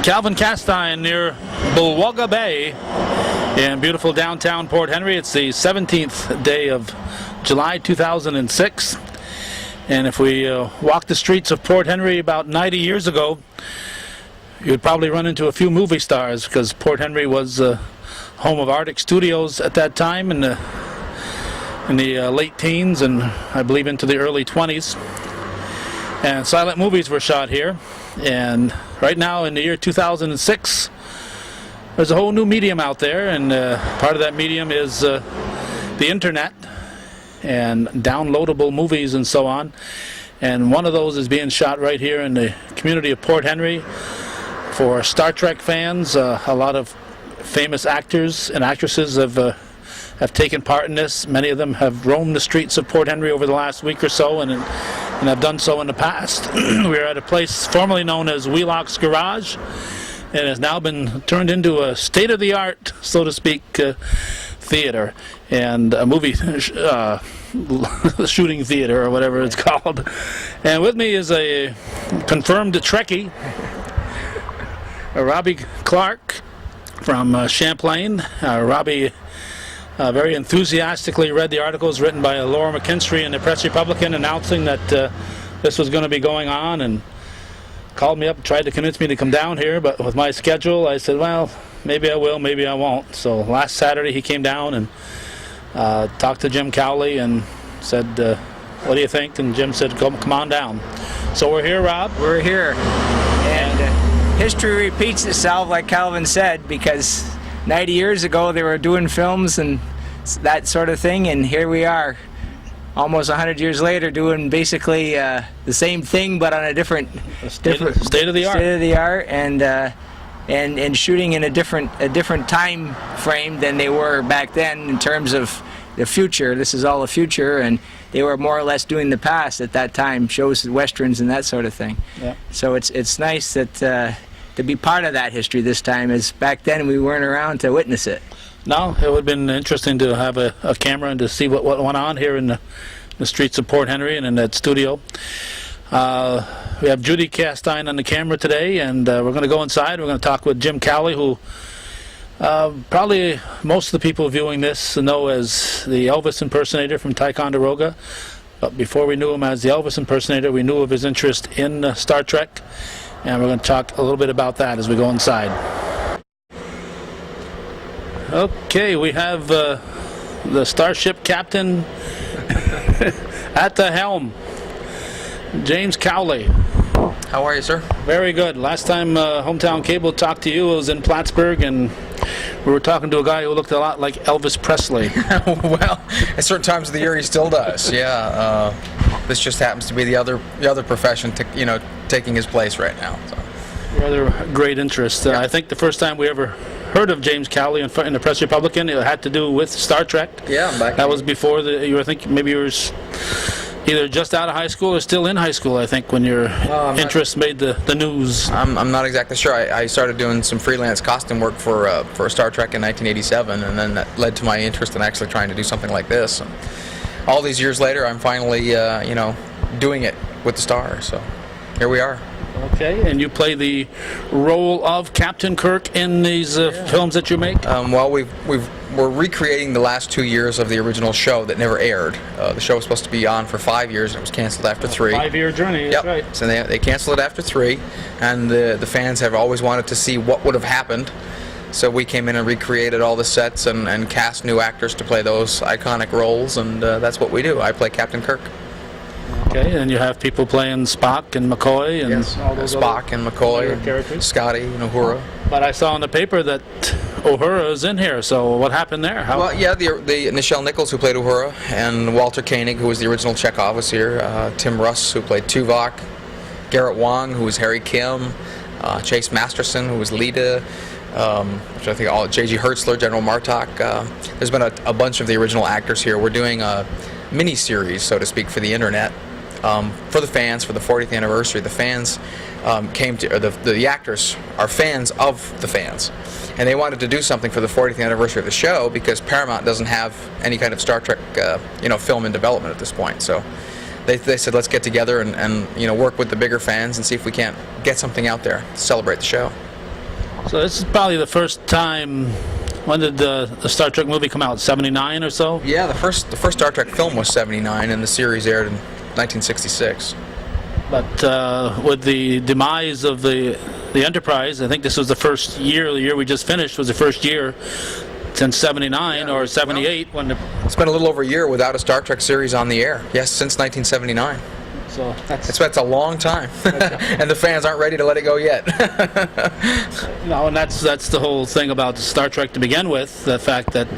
Calvin Castine near Bulwaga Bay in beautiful downtown Port Henry. It's the 17th day of July 2006. And if we walk the streets of Port Henry about 90 years ago, you would probably run into a few movie stars, because Port Henry was home of Arctic Studios at that time in the late teens and I believe into the early 20s. And silent movies were shot here. And right now in the year 2006, there's a whole new medium out there, and part of that medium is the internet and downloadable movies and so on. And one of those is being shot right here in the community of Port Henry. For Star Trek fans, a lot of famous actors and actresses have taken part in this. Many of them have roamed the streets of Port Henry over the last week or so, and have done so in the past. We're at a place formerly known as Wheelock's Garage, and has now been turned into a state-of-the-art, so to speak, theater and a movie shooting theater or whatever it's called. And with me is a confirmed Trekkie, Robbie Clark from Champlain. Robbie very enthusiastically read the articles written by Laura McKinstry in the Press Republican announcing that this was going to be going on, and called me up and tried to convince me to come down here, but with my schedule I said, well, maybe I will, maybe I won't. So last Saturday he came down and talked to Jim Cowley and said, what do you think? And Jim said, come on down. So we're here, Rob. We're here, and history repeats itself, like Calvin said, because 90 years ago they were doing films and that sort of thing, and here we are almost 100 years later doing basically the same thing but on a different state of the art, and shooting in a different time frame than they were back then in terms of the future. This is all the future, and they were more or less doing the past at that time, shows, westerns and that sort of thing. Yeah. So it's nice that to be part of that history this time, as back then we weren't around to witness it. No, it would have been interesting to have a camera and to see what went on here in the streets of Port Henry and in that studio. We have Judy Castine on the camera today, and we're going to go inside. We're going to talk with Jim Cowley, who probably most of the people viewing this know as the Elvis impersonator from Ticonderoga. But before we knew him as the Elvis impersonator, we knew of his interest in Star Trek, and we're going to talk a little bit about that as we go inside. Okay, we have the starship captain at the helm, James Cowley. How are you, sir? Very good. Last time Hometown Cable talked to you, it was in Plattsburgh, and we were talking to a guy who looked a lot like Elvis Presley. Well, at certain times of the year, he still does. Yeah. This just happens to be the other profession, taking his place right now. So. Rather great interest. I think the first time we ever heard of James Cowley in the Press Republican, it had to do with Star Trek. Yeah, that was before I think maybe you were either just out of high school or still in high school, I think, when your interest made the news. I'm not exactly sure. I started doing some freelance costume work for Star Trek in 1987, and then that led to my interest in actually trying to do something like this. And all these years later, I'm finally, doing it with the stars. So here we are. Okay, and you play the role of Captain Kirk in these films that you make? Well, we're recreating the last 2 years of the original show that never aired. The show was supposed to be on for 5 years, and it was canceled after 3. 5-year journey, that's right. So they canceled it after 3, and the fans have always wanted to see what would have happened. So we came in and recreated all the sets and cast new actors to play those iconic roles, and that's what we do. I play Captain Kirk. Okay, and you have people playing Spock and McCoy and all those Spock and McCoy and characters. Scotty and Uhura. But I saw in the paper that Uhura is in here. So what happened there? Well, yeah, the Nichelle Nichols, who played Uhura, and Walter Koenig, who was the original Chekhov, was here. Tim Russ, who played Tuvok. Garrett Wang, who was Harry Kim. Chase Masterson, who was Lita. Which I think J.G. Hertzler, General Martok. There's been a bunch of the original actors here. We're doing a mini-series, so to speak, for the internet. For the fans, for the 40th anniversary, the fans the actors are fans of the fans, and they wanted to do something for the 40th anniversary of the show because Paramount doesn't have any kind of Star Trek, film in development at this point. So they said, let's get together and work with the bigger fans and see if we can't get something out there to celebrate the show. So this is probably the first time. When did the Star Trek movie come out? 79 or so? Yeah, the first Star Trek film was 79, and the series aired in 1966. But with the demise of the Enterprise, I think this was the first year. The year we just finished was the first year since 79 or 78 when the. It's been a little over a year without a Star Trek series on the air. Yes, since 1979. So That's a long time, and the fans aren't ready to let it go yet. No, and that's the whole thing about Star Trek to begin with. The fact that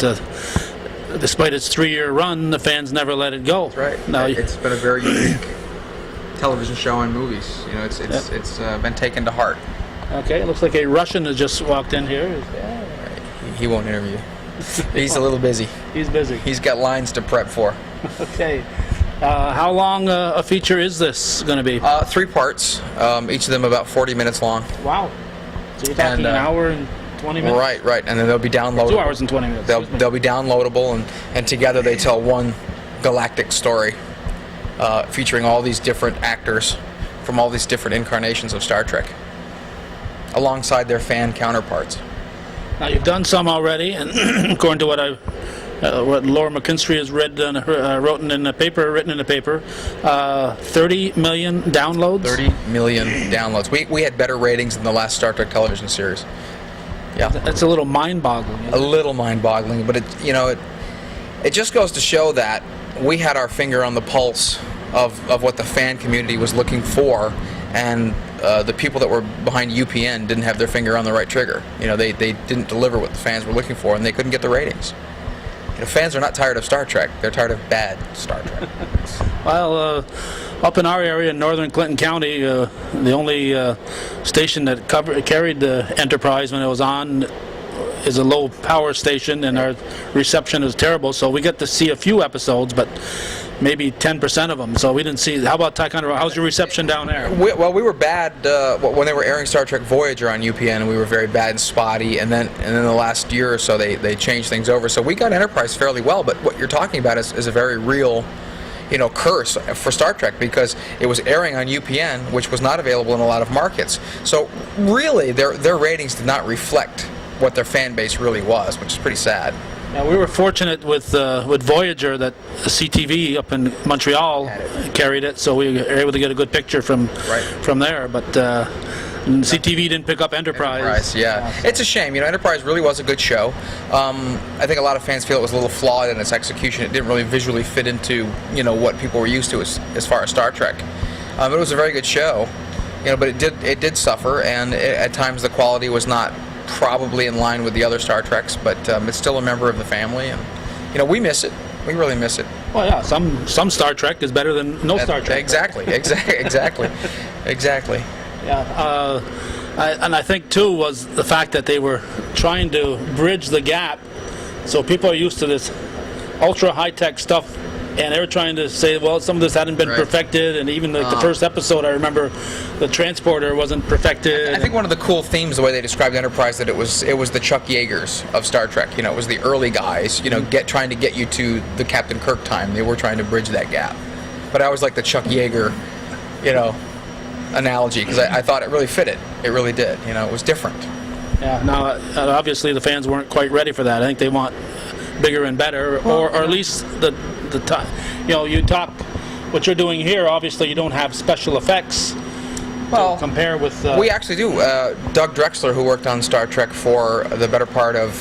despite its 3-year run, the fans never let it go. That's right. Now, It's been a very unique television show and movies. You know, it's been taken to heart. okay, it looks like a Russian has just walked in here. He won't interview. He's a little busy. He's busy. He's got lines to prep for. Okay. How long a feature is this going to be? 3 parts, each of them about 40 minutes long. Wow. So you're talking an hour and 20 minutes? Right, and then they'll be downloadable. 2 hours and 20 minutes. They'll be downloadable, and together they tell one galactic story, featuring all these different actors from all these different incarnations of Star Trek, alongside their fan counterparts. Now you've done some already, and according to what Laura McKinstry has written in the paper, 30 million downloads. 30 million downloads. We had better ratings than the last Star Trek television series. Yeah, That's a little mind-boggling. a little mind-boggling, but it just goes to show that we had our finger on the pulse of what the fan community was looking for, and the people that were behind UPN didn't have their finger on the right trigger. They didn't deliver what the fans were looking for, and they couldn't get the ratings. Fans are not tired of Star Trek. They're tired of bad Star Trek. Well, up in our area in northern Clinton County, the only station that carried the Enterprise when it was on is a low power station, and our reception is terrible, so we get to see a few episodes, but maybe 10% of them, so we didn't see. How about Ticonderoga? How's your reception down there? We were bad when they were airing Star Trek Voyager on UPN, and we were very bad and spotty, and then the last year or so they changed things over, so we got Enterprise fairly well, but what you're talking about is a very real curse for Star Trek, because it was airing on UPN, which was not available in a lot of markets. So really their ratings did not reflect what their fan base really was, which is pretty sad. Yeah, we were fortunate with Voyager that CTV up in Montreal carried it, so we were able to get a good picture from there. But CTV didn't pick up Enterprise. Yeah. It's a shame. Enterprise really was a good show. I think a lot of fans feel it was a little flawed in its execution. It didn't really visually fit into what people were used to as far as Star Trek. It was a very good show, but it did suffer, and at times the quality was not probably in line with the other Star Treks, but it's still a member of the family, and we miss it. We really miss it. Well, yeah, some Star Trek is better than no Star Trek. Exactly. Yeah, and I think too was the fact that they were trying to bridge the gap, so people are used to this ultra high-tech stuff, and they were trying to say, well, some of this hadn't been perfected, and even the first episode, I remember the transporter wasn't perfected. I think one of the cool themes, the way they described Enterprise, that it was the Chuck Yeagers of Star Trek. It was the early guys, trying to get you to the Captain Kirk time. They were trying to bridge that gap. But I always like the Chuck Yeager, analogy, because I thought it really fit it. It really did. It was different. Yeah. Now, obviously, the fans weren't quite ready for that. I think they want bigger and better, or at least the time. You talk what you're doing here. Obviously, you don't have special effects. Well, compare with. We actually do. Doug Drexler, who worked on Star Trek for the better part of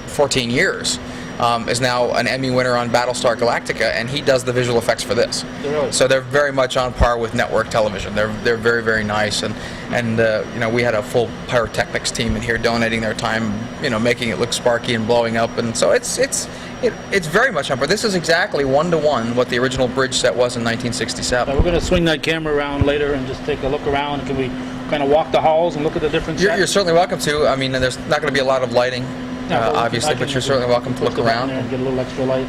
14 years, is now an Emmy winner on Battlestar Galactica, and he does the visual effects for this. Really? So they're very much on par with network television. They're very, very nice, and we had a full pyrotechnics team in here donating their time, making it look sparky and blowing up, and so it's very much on par. This is exactly 1-to-1 what the original bridge set was in 1967. We're going to swing that camera around later and just take a look around. Can we kind of walk the halls and look at the different sets? You're certainly welcome to. I mean, there's not going to be a lot of lighting. Obviously, but you're certainly welcome to look around and get a little extra light.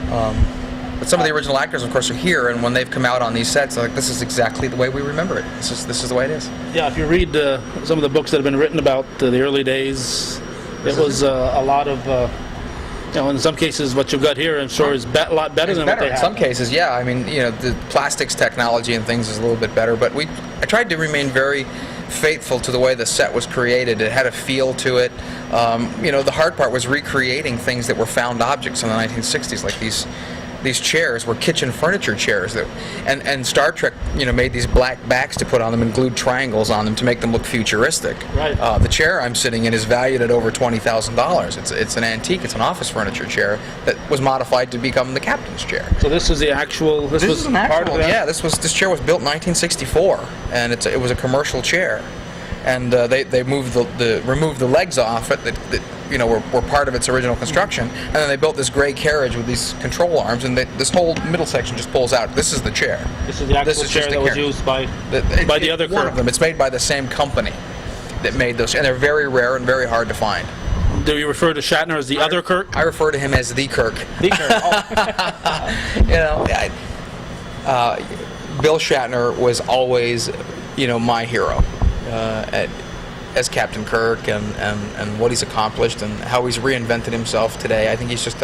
But some of the original actors, of course, are here, and when they've come out on these sets, they're like, this is exactly the way we remember it. This is the way it is. Yeah, if you read some of the books that have been written about the early days, it was a lot of, in some cases, what you've got here, I'm sure, is a lot better than what they had. In some cases, yeah. I mean, the plastics technology and things is a little bit better, but I tried to remain very faithful to the way the set was created. It had a feel to it. The hard part was recreating things that were found objects in the 1960s, like these chairs were kitchen furniture chairs and Star Trek made these black backs to put on them and glued triangles on them to make them look futuristic. Right. The chair I'm sitting in is valued at over $20,000. It's an antique. It's an office furniture chair that was modified to become the captain's chair. So this is the actual. This was an part actual. of that? Yeah, this chair was built in 1964, and it was a commercial chair, and they removed the legs off it that were part of its original construction, and then they built this gray carriage with these control arms, and this whole middle section just pulls out. This is the chair. This is the actual chair that was used by the other one Kirk. of them. It's made by the same company that made those, and they're very rare and very hard to find. Do you refer to Shatner as the other Kirk? I refer to him as the Kirk. The Kirk. Bill Shatner was always, my hero as Captain Kirk, and what he's accomplished and how he's reinvented himself today. I think he's just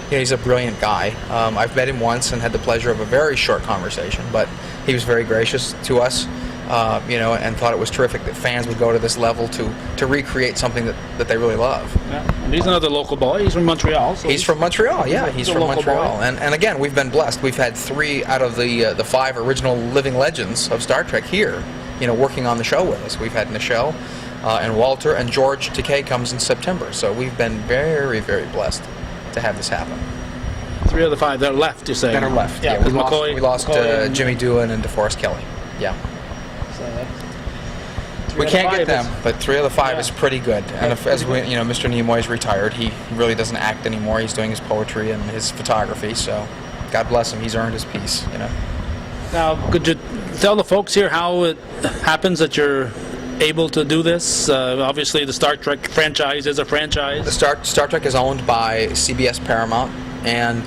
he's a brilliant guy. I've met him once and had the pleasure of a very short conversation, but he was very gracious to us. And thought it was terrific that fans would go to this level to recreate something that they really love. Yeah. And he's another local boy. He's from Montreal. So he's from Montreal, yeah. He's from Montreal. Boy. And again, we've been blessed. We've had 3 out of the 5 original living legends of Star Trek here, working on the show with us. We've had Nichelle and Walter, and George Takei comes in September. So we've been very, very blessed to have this happen. 3 of the 5 that are left, you're saying? That are left, yeah. We McCoy, lost McCoy Jimmy Doohan and DeForest Kelly, yeah. So we can't get them, is, but 3 of the 5 is pretty good. And as Mr. Nimoy's retired, he really doesn't act anymore. He's doing his poetry and his photography. So, God bless him. He's earned his piece. Now, could you tell the folks here how it happens that you're able to do this? Obviously, the Star Trek franchise is a franchise. The Star Trek is owned by CBS Paramount, and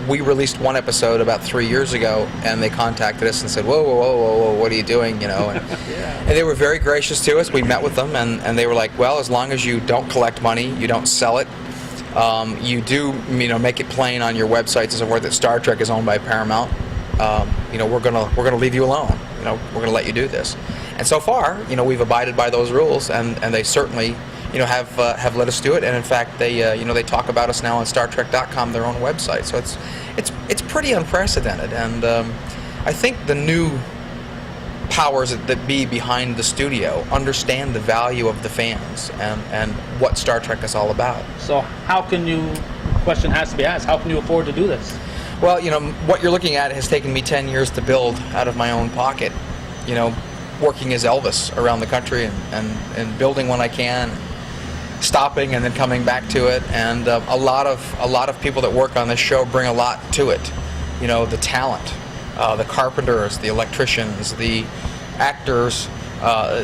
we released one episode about 3 years ago, and they contacted us and said, whoa, what are you doing, And they were very gracious to us. We met with them, and they were like, well, as long as you don't collect money, you don't sell it, you do, make it plain on your websites and so forth that Star Trek is owned by Paramount, we're gonna leave you alone. We're gonna let you do this. And so far, we've abided by those rules, and they certainly have let us do it, and in fact, they talk about us now on StarTrek.com, their own website. So it's pretty unprecedented, and I think the new powers that be behind the studio understand the value of the fans and what Star Trek is all about. So how can you? Question has to be asked. How can you afford to do this? Well, what you're looking at has taken me 10 years to build out of my own pocket. Working as Elvis around the country and building when I can. Stopping and then coming back to it, and a lot of people that work on this show bring a lot to it. The talent, the carpenters, the electricians, the actors.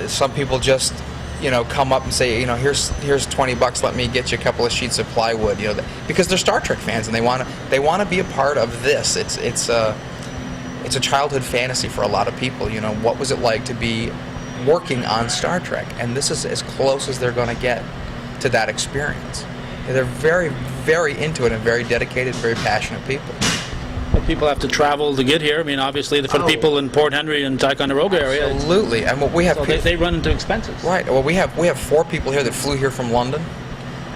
Some people just come up and say, here's $20, let me get you a couple of sheets of plywood. Because they're Star Trek fans and they want to be a part of this. It's a childhood fantasy for a lot of people. What was it like to be working on Star Trek? And this is as close as they're going to get to that experience. They're very, very into it and very dedicated, very passionate people. But people have to travel to get here. I mean, obviously, for the people in Port Henry and Ticonderoga area. Absolutely, and what we have. So they run into expenses. Right. Well, we have 4 people here that flew here from London,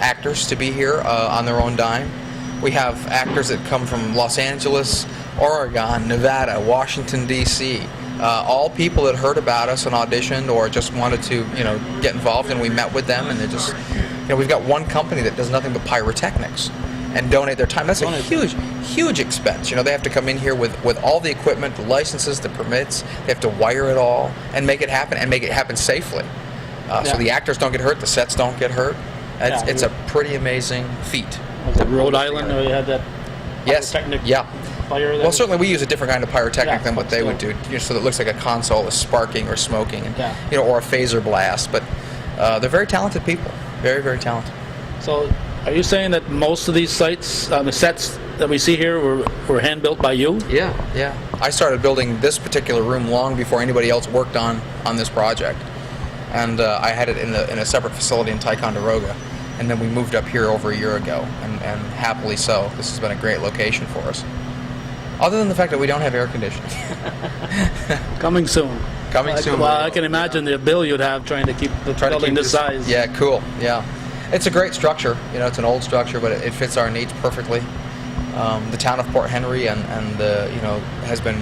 actors to be here on their own dime. We have actors that come from Los Angeles, Oregon, Nevada, Washington D.C. All people that heard about us and auditioned or just wanted to, get involved, and we met with them, and they just, we've got one company that does nothing but pyrotechnics and donate their time. That's a huge expense. They have to come in here with all the equipment, the licenses, the permits. They have to wire it all and make it happen, and make it happen safely. So the actors don't get hurt, the sets don't get hurt. It's a pretty amazing feat. Was it Rhode Island, or you had that? Yes. Yeah. Fire there? Well, certainly we use a different kind of pyrotechnic than what they would do, so that it looks like a console is sparking or smoking, and, or a phaser blast. But they're very talented people, very, very talented. So, are you saying that most of these sites, the sets that we see here, were hand built by you? Yeah. I started building this particular room long before anybody else worked on this project, and I had it in a separate facility in Ticonderoga. And then we moved up here over a year ago, and happily so. This has been a great location for us. Other than the fact that we don't have air conditioning. Coming soon. Coming soon. Well, I can imagine the bill you'd have trying to keep the building this size. Yeah, cool. Yeah, it's a great structure. You know, it's an old structure, but it fits our needs perfectly. The town of Port Henry and you know, has been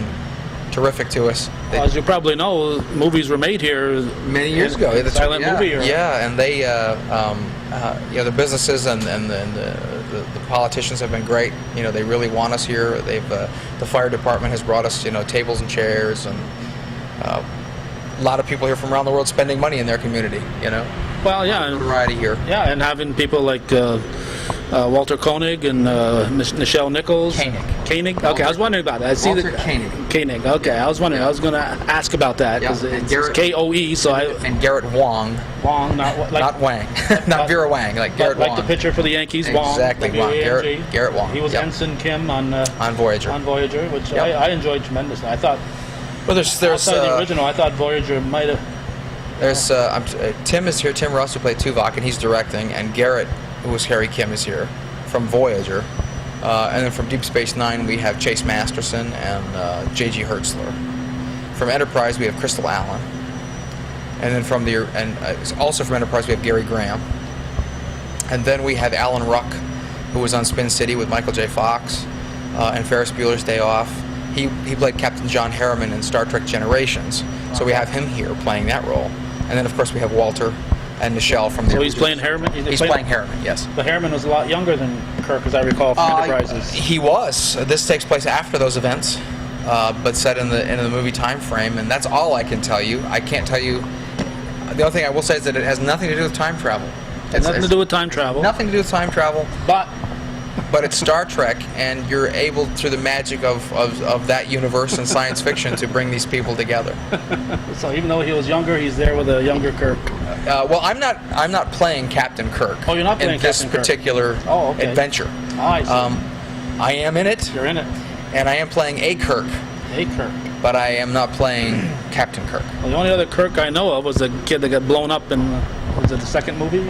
terrific to us. Well, as you probably know, movies were made here Many years ago. The silent movie. Or, yeah, and they, you know, the businesses and the politicians have been great. You know, they really want us here. The fire department has brought us, you know, tables and chairs, and a lot of people here from around the world spending money in their community. You know. Well, yeah, Variety here. Yeah, and having people like Walter Koenig and Nichelle Nichols. Koenig. Okay, I was wondering about that. I see Walter that. Koenig. Koenig. Okay, I was wondering. I was going to ask about that because it's K-O-E. So and Garrett Wang. Wang, Not Wang. Not Vera Wang. Like Garrett Wang. Like the pitcher for the Yankees. Wang. Exactly. Wang. Garrett Wang. He was Ensign Kim on Voyager. On Voyager, which I enjoyed tremendously. I thought. Well, there's outside the original, I thought Voyager might have. There's Tim is here. Tim Russ, who played Tuvok, and he's directing. And Garrett, who was Harry Kim, is here from Voyager. And then from Deep Space Nine, we have Chase Masterson and J.G. Hertzler. From Enterprise, we have Crystal Allen. And then also from Enterprise, we have Gary Graham. And then we have Alan Ruck, who was on Spin City with Michael J. Fox and Ferris Bueller's Day Off. He played Captain John Harriman in Star Trek Generations. So we have him here playing that role. And then, of course, we have Walter and Nichelle from the. So he's playing Harriman? He's playing Harriman, yes. But Harriman was a lot younger than Kirk, as I recall, from Enterprises. He was. This takes place after those events, but set in the movie time frame, and that's all I can tell you. I can't tell you. The only thing I will say is that it has nothing to do with time travel. Nothing to do with time travel. Nothing to do with time travel. But it's Star Trek, and you're able, through the magic of that universe and science fiction, to bring these people together. So even though he was younger, he's there with a younger Kirk. Well, I'm not playing Captain Kirk. Oh, you're not playing in this Captain particular adventure. Oh, I see. I am in it. You're in it. And I am playing a Kirk. A Kirk. But I am not playing Captain Kirk. Well, the only other Kirk I know of was the kid that got blown up in was it the second movie?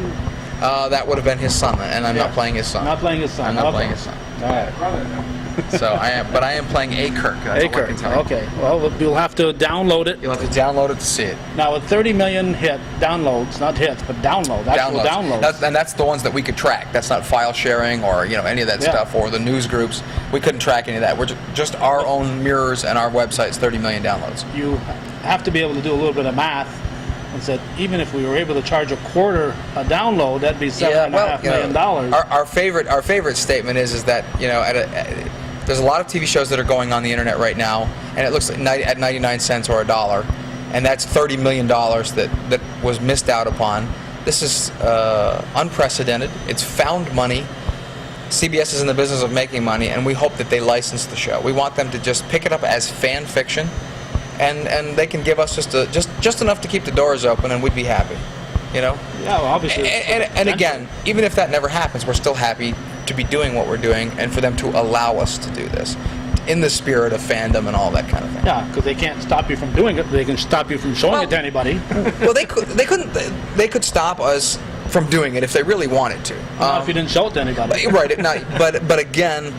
That would have been his son, and I'm not playing his son. Not playing his son. I'm not playing his son. All right. So I am playing a Kirk. That's all I can tell you. Okay. Well, you'll have to download it. You'll have to download it to see it. Now, with 30 million downloads, not hits, but downloads. And that's the ones that we could track. That's not file sharing or any of that stuff, or the news groups. We couldn't track any of that. We're just our own mirrors, and our website's 30 million downloads. You have to be able to do a little bit of math. And said even if we were able to charge a quarter a download, that'd be $7.5 million. Our favorite statement is that there's a lot of TV shows that are going on the internet right now, and it looks like at 99 cents or $1, and that's $30 million that was missed out upon. This is unprecedented. It's found money. CBS is in the business of making money, and we hope that they license the show. We want them to just pick it up as fan fiction. And they can give us just enough to keep the doors open, and we'd be happy, Yeah, well, obviously. And again, even if that never happens, we're still happy to be doing what we're doing, and for them to allow us to do this, in the spirit of fandom and all that kind of thing. Yeah, because they can't stop you from doing it. They can stop you from showing it to anybody. Well, they couldn't. They could stop us from doing it if they really wanted to. If you didn't show it to anybody. Right. But again.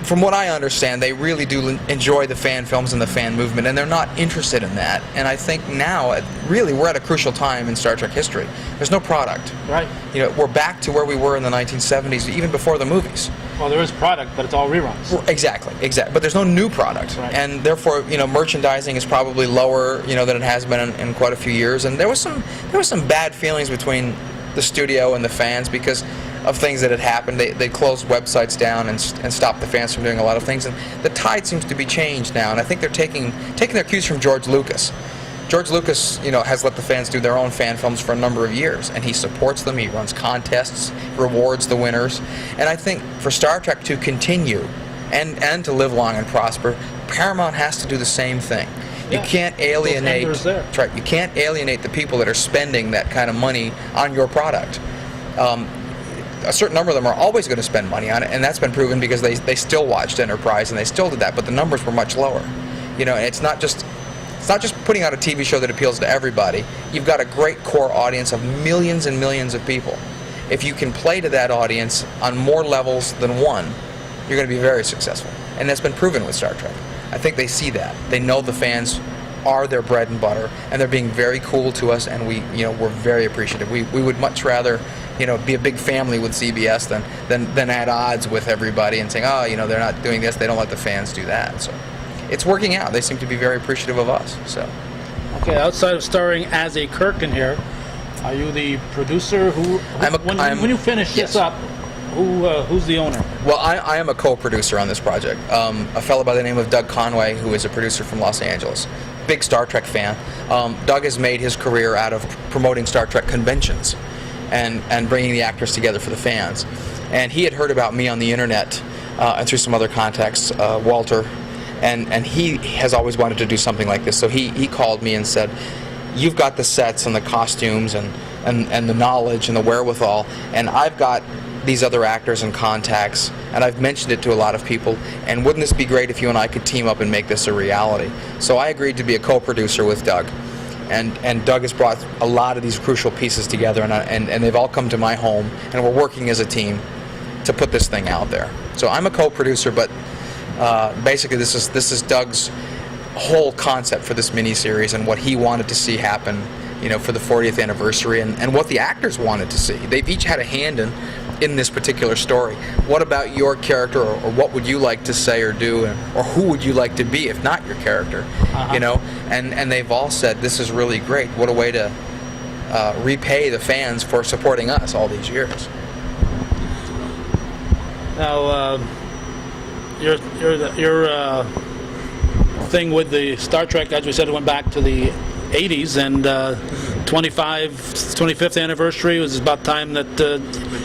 From what I understand, they really do enjoy the fan films and the fan movement, and they're not interested in that. And I think now, really, we're at a crucial time in Star Trek history. There's no product. Right. We're back to where we were in the 1970s, even before the movies. Well, there is product, but it's all reruns. Exactly. But there's no new product, right. And therefore, merchandising is probably lower, than it has been in quite a few years. And there was some bad feelings between the studio and the fans because of things that had happened. They closed websites down and stopped the fans from doing a lot of things, and the tide seems to be changed now, and I think they're taking their cues from George Lucas. George Lucas, has let the fans do their own fan films for a number of years, and he supports them, he runs contests, rewards the winners, and I think for Star Trek to continue and to live long and prosper, Paramount has to do the same thing. You can't alienate. That's right. You can't alienate the people that are spending that kind of money on your product. A certain number of them are always going to spend money on it, and that's been proven because they still watched Enterprise and they still did that, but the numbers were much lower. And it's not just putting out a TV show that appeals to everybody. You've got a great core audience of millions and millions of people. If you can play to that audience on more levels than one, you're going to be very successful, and that's been proven with Star Trek. I think they see that. They know the fans are their bread and butter, and they're being very cool to us, and we're very appreciative. We would much rather, be a big family with CBS than at odds with everybody and saying, oh, they're not doing this, they don't let the fans do that. So it's working out. They seem to be very appreciative of us. So. Okay, outside of starring as a Kirk in here, are you the producer? When you finish yes. this up, who's the owner? Well, I am a co-producer on this project. A fellow by the name of Doug Conway, who is a producer from Los Angeles. Big Star Trek fan. Doug has made his career out of promoting Star Trek conventions and bringing the actors together for the fans. And he had heard about me on the internet and through some other contacts, Walter, and he has always wanted to do something like this. So he called me and said, you've got the sets and the costumes and the knowledge and the wherewithal, and I've got these other actors and contacts, and I've mentioned it to a lot of people, and wouldn't this be great if you and I could team up and make this a reality? So I agreed to be a co-producer with Doug, and Doug has brought a lot of these crucial pieces together, and they've all come to my home, and we're working as a team to put this thing out there. So I'm a co-producer, but basically this is Doug's whole concept for this miniseries and what he wanted to see happen, for the 40th anniversary, and what the actors wanted to see. They've each had a hand in this particular story. What about your character, or what would you like to say or do, or who would you like to be if not your character? And they've all said, this is really great. What a way to repay the fans for supporting us all these years. Now, your thing with the Star Trek, as we said, it went back to the 80s, and 25th anniversary was about time that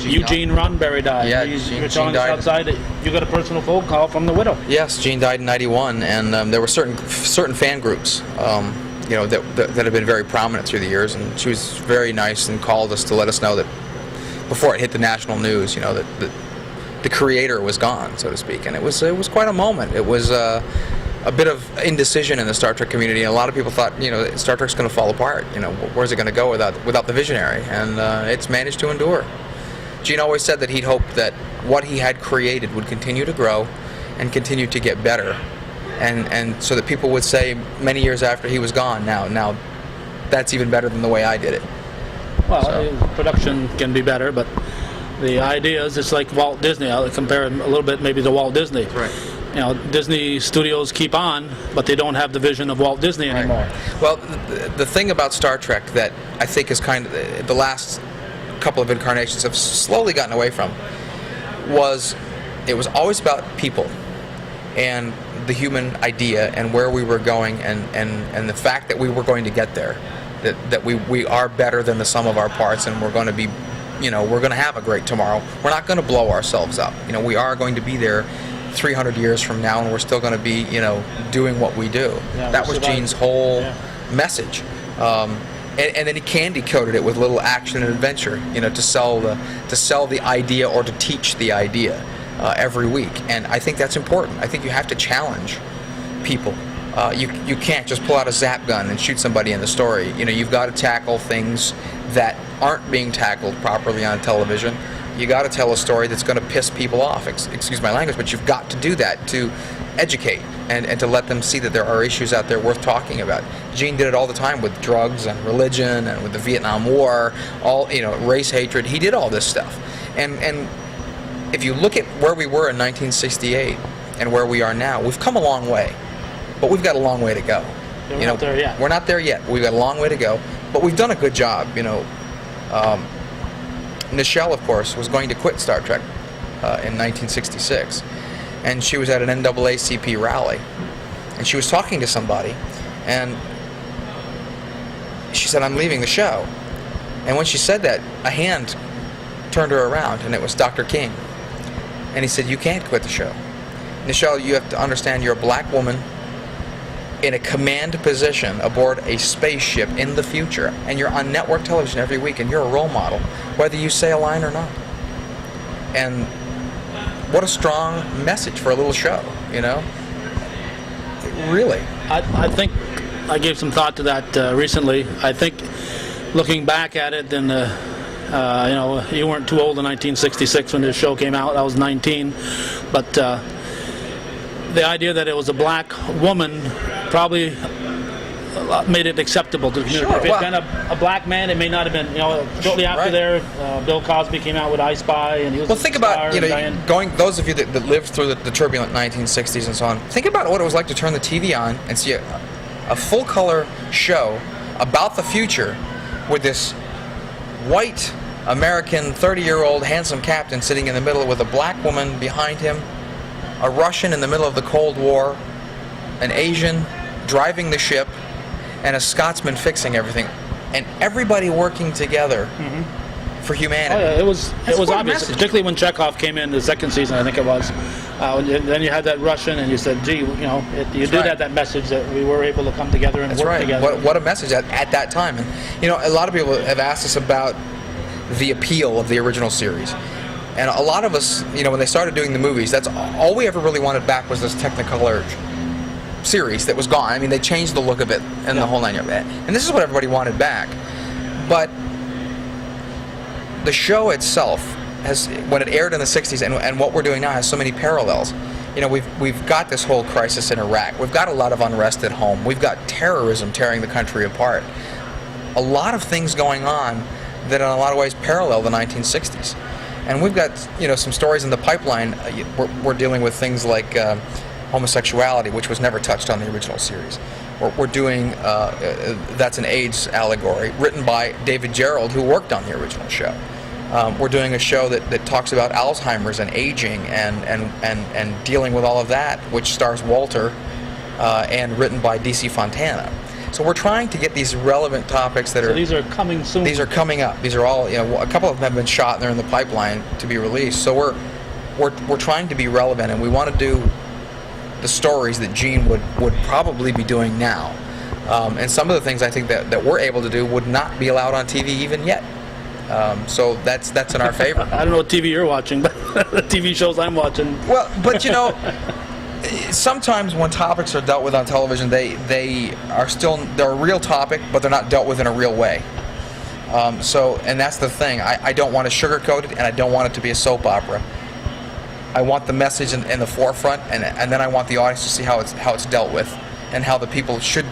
Eugene Roddenberry died. Yeah, you were telling us outside that you got a personal phone call from the widow. Yes, Gene died in '91, and there were certain fan groups, that have been very prominent through the years, and she was very nice and called us to let us know that before it hit the national news, that the creator was gone, so to speak, and it was quite a moment. It was a bit of indecision in the Star Trek community, and a lot of people thought, Star Trek's going to fall apart. Where's it going to go without the visionary? And it's managed to endure. Gene always said that he'd hoped that what he had created would continue to grow and continue to get better, and so that people would say many years after he was gone, now that's even better than the way I did it. Well, production can be better, but the ideas, it's like Walt Disney. I'll compare him a little bit maybe to Walt Disney. Right. Disney studios keep on, but they don't have the vision of Walt Disney anymore. Right. Well, the thing about Star Trek that I think is kind of the last couple of incarnations have slowly gotten away from was it was always about people and the human idea and where we were going and the fact that we were going to get there, that we are better than the sum of our parts, and we're going to be, we're going to have a great tomorrow. We're not going to blow ourselves up. We are going to be there 300 years from now, and we're still going to be, doing what we do. Yeah, that was Gene's whole message. And then he candy coated it with little action and adventure, to sell the idea or to teach the idea every week. And I think that's important. I think you have to challenge people. You can't just pull out a zap gun and shoot somebody in the story. You've got to tackle things that aren't being tackled properly on television. You got to tell a story that's going to piss people off. Excuse my language, but you've got to do that to educate and to let them see that there are issues out there worth talking about. Gene did it all the time with drugs and religion and with the Vietnam War, race hatred. He did all this stuff. And if you look at where we were in 1968 and where we are now, we've come a long way, but we've got a long way to go. We're not there yet. We're not there yet. We've got a long way to go, but we've done a good job. Nichelle, of course, was going to quit Star Trek in 1966, and she was at an NAACP rally, and she was talking to somebody, and she said, "I'm leaving the show." And when she said that, a hand turned her around, and it was Dr. King, and he said, "You can't quit the show. Nichelle, you have to understand you're a black woman in a command position aboard a spaceship in the future, and you're on network television every week, and you're a role model, whether you say a line or not." And what a strong message for a little show, Really. I think I gave some thought to that recently. I think looking back at it, then you weren't too old in 1966 when this show came out. I was 19, but the idea that it was a black woman probably made it acceptable to the community. Sure, If it had well- been a black man, it may not have been. Shortly after Right. there, Bill Cosby came out with I Spy, and he was Well, a think star, about, and Diane- those of you that lived through the turbulent 1960s and so on, think about what it was like to turn the TV on and see a full-color show about the future with this white American 30-year-old handsome captain sitting in the middle with a black woman behind him, a Russian in the middle of the Cold War, an Asian driving the ship, and a Scotsman fixing everything, and everybody working together for humanity. Oh, yeah, it was That's quite a obvious, message. particularly when Chekhov came in the second season, I think it was. Then you had that Russian, and you said, "Gee, you did right. have that message that we were able to come together and That's work right. together." What a message at that time. And a lot of people have asked us about the appeal of the original series. And a lot of us, when they started doing the movies, that's all we ever really wanted back was this Technicolor series that was gone. I mean, they changed the look of it and the whole nine yards. And this is what everybody wanted back. But the show itself has, when it aired in the 60s and what we're doing now, has so many parallels. We've got this whole crisis in Iraq. We've got a lot of unrest at home. We've got terrorism tearing the country apart. A lot of things going on that in a lot of ways parallel the 1960s. And we've got, some stories in the pipeline. We're dealing with things like homosexuality, which was never touched on the original series. We're doing, that's an AIDS allegory, written by David Gerald, who worked on the original show. We're doing a show that talks about Alzheimer's and aging and dealing with all of that, which stars Walter, and written by D.C. Fontana. So we're trying to get these relevant topics that So are... these are coming soon. These are coming up. These are all, a couple of them have been shot and they're in the pipeline to be released. So we're trying to be relevant, and we want to do the stories that Gene would probably be doing now. And some of the things I think that we're able to do would not be allowed on TV even yet. So that's in our favor. I don't know what TV you're watching, but the TV shows I'm watching. Well, but sometimes when topics are dealt with on television, they're a real topic, but they're not dealt with in a real way. And that's the thing. I don't want to sugarcoat it, and I don't want it to be a soap opera. I want the message in the forefront, and then I want the audience to see how it's dealt with, and how the people should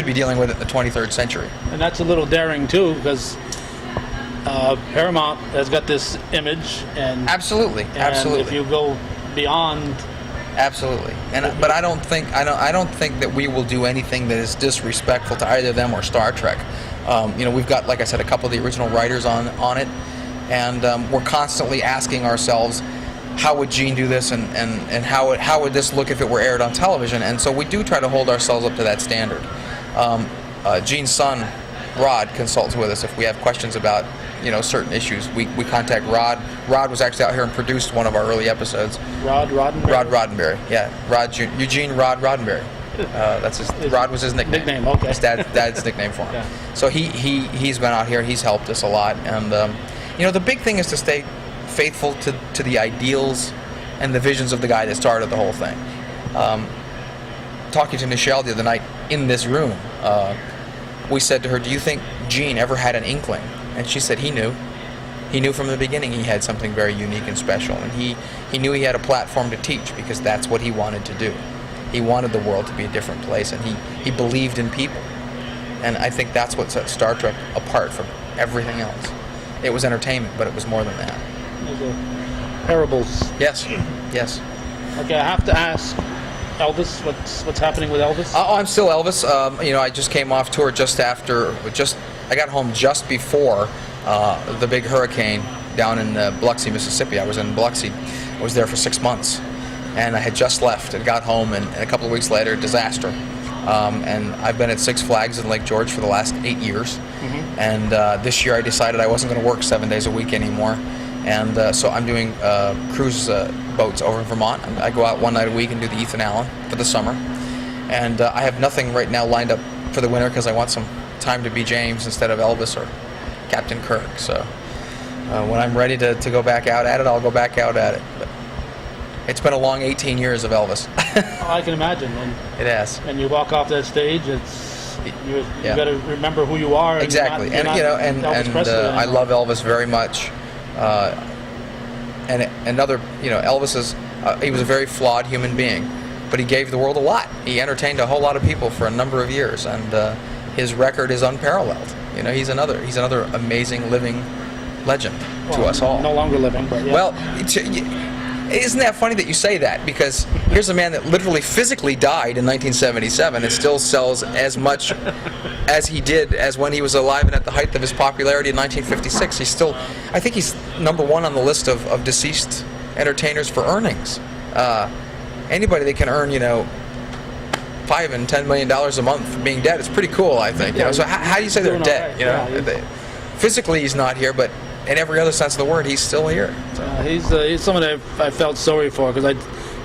be dealing with it in the 23rd century. And that's a little daring too, because Paramount has got this image, and Absolutely. if you go beyond, Absolutely, but I don't think that we will do anything that is disrespectful to either them or Star Trek. We've got, like I said, a couple of the original writers on it, and we're constantly asking ourselves, how would Gene do this, and how would this look if it were aired on television? And so we do try to hold ourselves up to that standard. Gene's son, Rod, consults with us if we have questions about certain issues. We contact Rod. Rod was actually out here and produced one of our early episodes. Rod Roddenberry. Rod Roddenberry, yeah. Eugene Rod Roddenberry. That's his. Rod was his nickname. Okay. His dad's nickname for him. Yeah. So he's been out here. He's helped us a lot, and the big thing is to stay faithful to the ideals and the visions of the guy that started the whole thing. Talking to Nichelle the other night in this room, we said to her, "Do you think Gene ever had an inkling?" And she said he knew. He knew from the beginning he had something very unique and special, and he knew he had a platform to teach, because that's what he wanted to do. He wanted the world to be a different place, and he believed in people. And I think that's what set Star Trek apart from everything else. It was entertainment, but it was more than that. Those are parables. Yes. Okay, I have to ask Elvis, what's happening with Elvis? Oh, I'm still Elvis. I just came off tour I got home just before the big hurricane down in Biloxi, Mississippi. I was in Biloxi. I was there for 6 months, and I had just left and got home, and a couple of weeks later, disaster. And I've been at Six Flags in Lake George for the last 8 years. Mm-hmm. And this year I decided I wasn't going to work 7 days a week anymore. And so I'm doing cruise boats over in Vermont. I go out one night a week and do the Ethan Allen for the summer. And I have nothing right now lined up for the winter, because I want some time to be James instead of Elvis or Captain Kirk. So when I'm ready to go back out at it, I'll go back out at it. But it's been a long 18 years of Elvis. I can imagine. And It has. And you walk off that stage, you got to remember who you are. Exactly. And Elvis Presley I anymore. love Elvis very much. And another, Elvis is he was a very flawed human being, but he gave the world a lot. He entertained a whole lot of people for a number of years, and his record is unparalleled. You know, he's another amazing living legend to us all. No longer living, but yeah. Well, isn't that funny that you say that? Because here's a man that literally physically died in 1977 and still sells as much as he did as when he was alive and at the height of his popularity in 1956. He's still, I think he's #1 on the list of deceased entertainers for earnings. Anybody that can earn, $5 and $10 million a month for being dead, it's pretty cool, I think. So how do you say they're dead? Right. Physically he's not here, but in every other sense of the word, he's still here. So. He's someone that I felt sorry for, because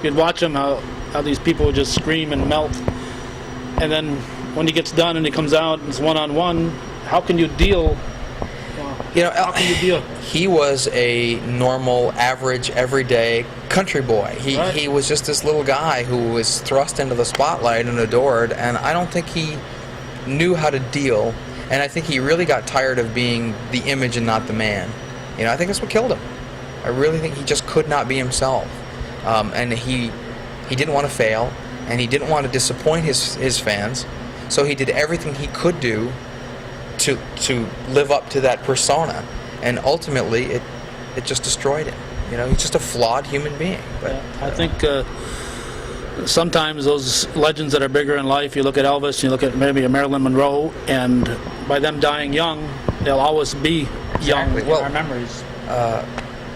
you'd watch him how these people would just scream and melt, and then when he gets done and he comes out and it's one-on-one, how can you deal? How can you deal? He was a normal, average, everyday country boy. He was just this little guy who was thrust into the spotlight and adored, and I don't think he knew how to deal. And I think he really got tired of being the image and not the man. I think that's what killed him. I really think he just could not be himself. And he didn't want to fail, and he didn't want to disappoint his fans. So he did everything he could do to live up to that persona. And ultimately, it just destroyed him. He's just a flawed human being. But I think sometimes those legends that are bigger in life, you look at Elvis, you look at maybe a Marilyn Monroe, and by them dying young, they'll always be young in our memories.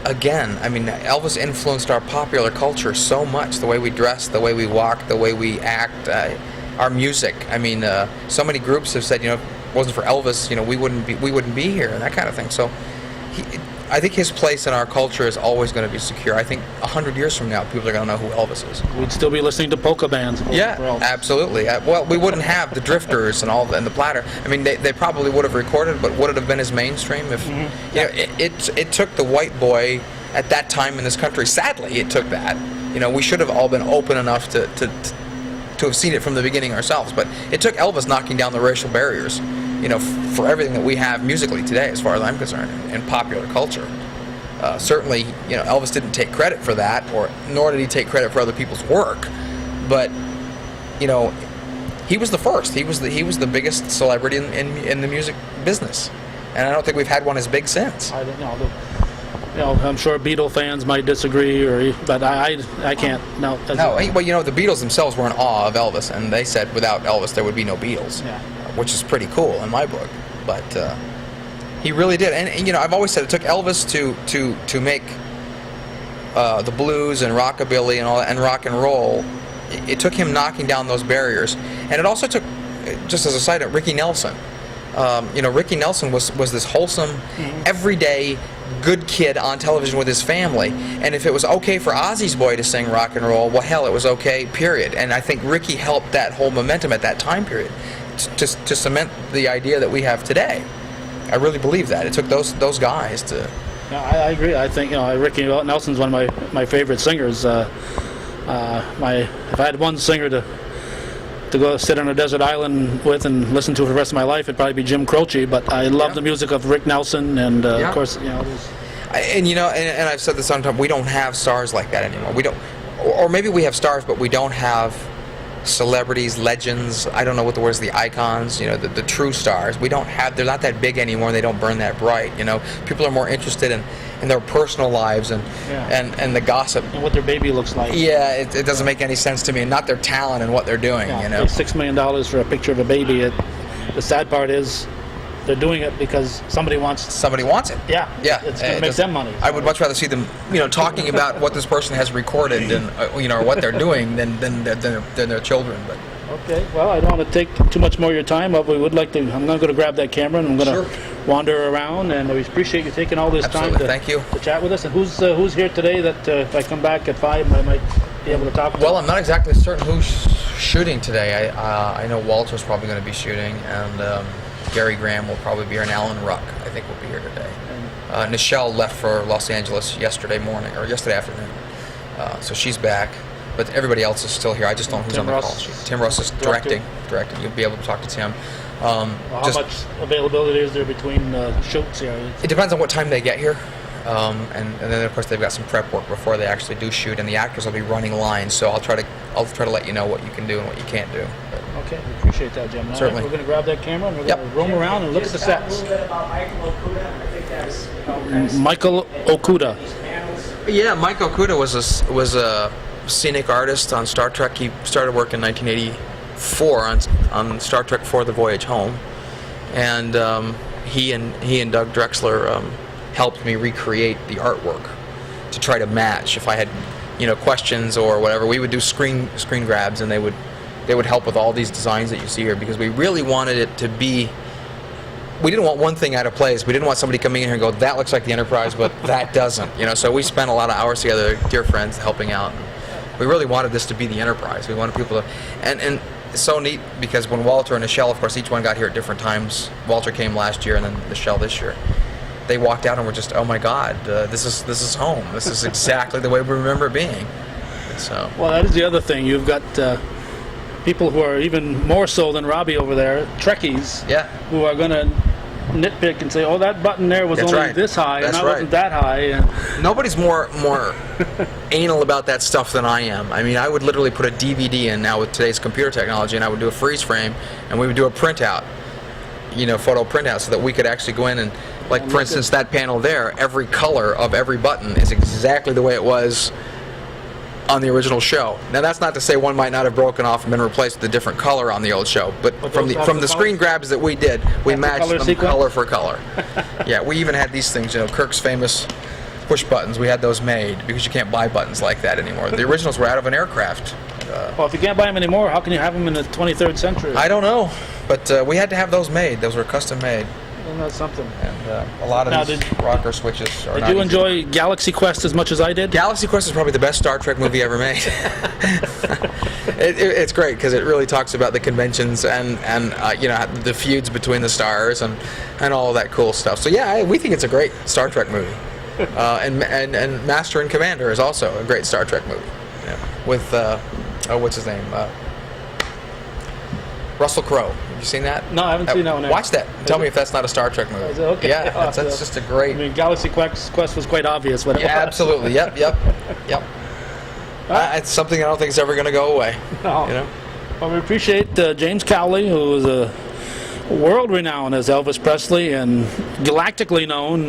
Again, Elvis influenced our popular culture so much, the way we dress, the way we walk, the way we act, our music. So many groups have said, if it wasn't for Elvis, we wouldn't be here, and that kind of thing. So I think his place in our culture is always going to be secure. I think 100 years from now, people are going to know who Elvis is. We'd still be listening to polka bands. Yeah, absolutely. Well, we wouldn't have the Drifters and the Platter. They probably would have recorded, but would it have been as mainstream if? It took the white boy at that time in this country. Sadly, it took that. We should have all been open enough to have seen it from the beginning ourselves. But it took Elvis knocking down the racial barriers. For everything that we have musically today, as far as I'm concerned, in popular culture. Certainly, Elvis didn't take credit for that, nor did he take credit for other people's work. But, he was the first. He was the biggest celebrity in the music business, and I don't think we've had one as big since. I don't know. I'm sure Beatle fans might disagree, but I can't. No. Well, the Beatles themselves were in awe of Elvis, and they said without Elvis there would be no Beatles. Yeah. Which is pretty cool in my book, but he really did. And I've always said it took Elvis to make the blues and rockabilly and all that, and rock and roll. It took him knocking down those barriers, and it also took, just as a side note, Ricky Nelson. Ricky Nelson was this wholesome, everyday, good kid on television with his family, and if it was okay for Ozzy's boy to sing rock and roll, well, hell, it was okay, period. And I think Ricky helped that whole momentum at that time period to cement the idea that we have today. I really believe that. It took those guys to... Yeah, I agree. I think Ricky Nelson's one of my favorite singers. If I had one singer to go sit on a desert island with and listen to for the rest of my life, it'd probably be Jim Croce. But I love the music of Rick Nelson, and of course, And I've said this sometimes. We don't have stars like that anymore. We don't, or maybe we have stars, but we don't have celebrities, legends. I don't know what the word is. The icons. The true stars. We don't have. They're not that big anymore. They don't burn that bright. People are more interested in their personal lives and the gossip and what their baby looks like. Yeah, it doesn't make any sense to me. And not their talent and what they're doing. Pay $6 million for a picture of a baby. The sad part is they're doing it because somebody wants it. Yeah. It's going to make them money. I would much rather see them, talking about what this person has recorded and or what they're doing than their children. But okay. Well, I don't want to take too much more of your time, but we would like to. I'm going to grab that camera and I'm going to wander around. And we appreciate you taking all this time to chat with us. And who's here today? That if I come back at 5, I might be able to talk to. Well, I'm not exactly certain who's shooting today. I know Walter's probably going to be shooting, and Gary Graham will probably be here, and Alan Ruck, I think, will be here today. Nichelle left for Los Angeles yesterday afternoon, so she's back. But everybody else is still here. I just don't know who's on the call sheet. Tim Russ is directing. You'll be able to talk to Tim. How much availability is there between shoots here? It depends on what time they get here. and then of course they've got some prep work before they actually do shoot, and the actors will be running lines. So I'll try to let you know what you can do and what you can't do. But Okay, we appreciate that, Jim. All right, Certainly. we're going to grab that camera and we're going to roam around and look at the sets. A little bit about Michael Okuda. I think that's Michael Okuda. these panels. yeah, Mike Okuda was a scenic artist on Star Trek. He started work in 1984 on Star Trek IV: The Voyage Home, and he and Doug Drexler helped me recreate the artwork to try to match. If I had questions or whatever, we would do screen grabs, and they would help with all these designs that you see here, because we really wanted it to be. We didn't want one thing out of place. We didn't want somebody coming in here and go, that looks like the Enterprise, but that doesn't. So we spent a lot of hours together, dear friends, helping out. We really wanted this to be the Enterprise. We wanted people to, and it's so neat because when Walter and Nichelle, of course, each one got here at different times. Walter came last year, and then Nichelle this year. They walked out and were just, oh my God, this is home. This is exactly the way we remember it being. So. Well, that is the other thing. You've got people who are even more so than Robbie over there, Trekkies, Yeah. who are going to nitpick and say, oh, that button there was That's only right. this high, That's and that right. wasn't that high. Nobody's more anal about that stuff than I am. I mean, I would literally put a DVD in now with today's computer technology, and I would do a freeze frame, and we would do a printout, photo printout, so that we could actually go in and, like, for instance, that panel there, every color of every button is exactly the way it was on the original show. Now, that's not to say one might not have broken off and been replaced with a different color on the old show, but from those have the the screen grabs that we did, we Have the matched color them sequence? color for color. Yeah, we even had these things, Kirk's famous push buttons. We had those made because you can't buy buttons like that anymore. The originals were out of an aircraft. Well, if you can't buy them anymore, how can you have them in the 23rd century? I don't know, but we had to have those made. Those were custom made, Isn't that something? and a lot of Now, these rocker switches are Did not you easy. enjoy Galaxy Quest as much as I did? Galaxy Quest is probably the best Star Trek movie ever made. It's great because it really talks about the conventions and the feuds between the stars and all of that cool stuff. So yeah, we think it's a great Star Trek movie. And Master and Commander is also a great Star Trek movie. Yeah. With what's his name? Russell Crowe. Have you seen that? No, I haven't seen that one yet. Watch that. Tell me if that's not a Star Trek movie. Is it? Okay. Yeah, I'll have that's to- just a great. I mean, Galaxy Quest was quite obvious what it Yeah, was. absolutely. Yep. It's something I don't think is ever going to go away. No. Well, we appreciate James Cowley, who is a world-renowned as Elvis Presley and galactically known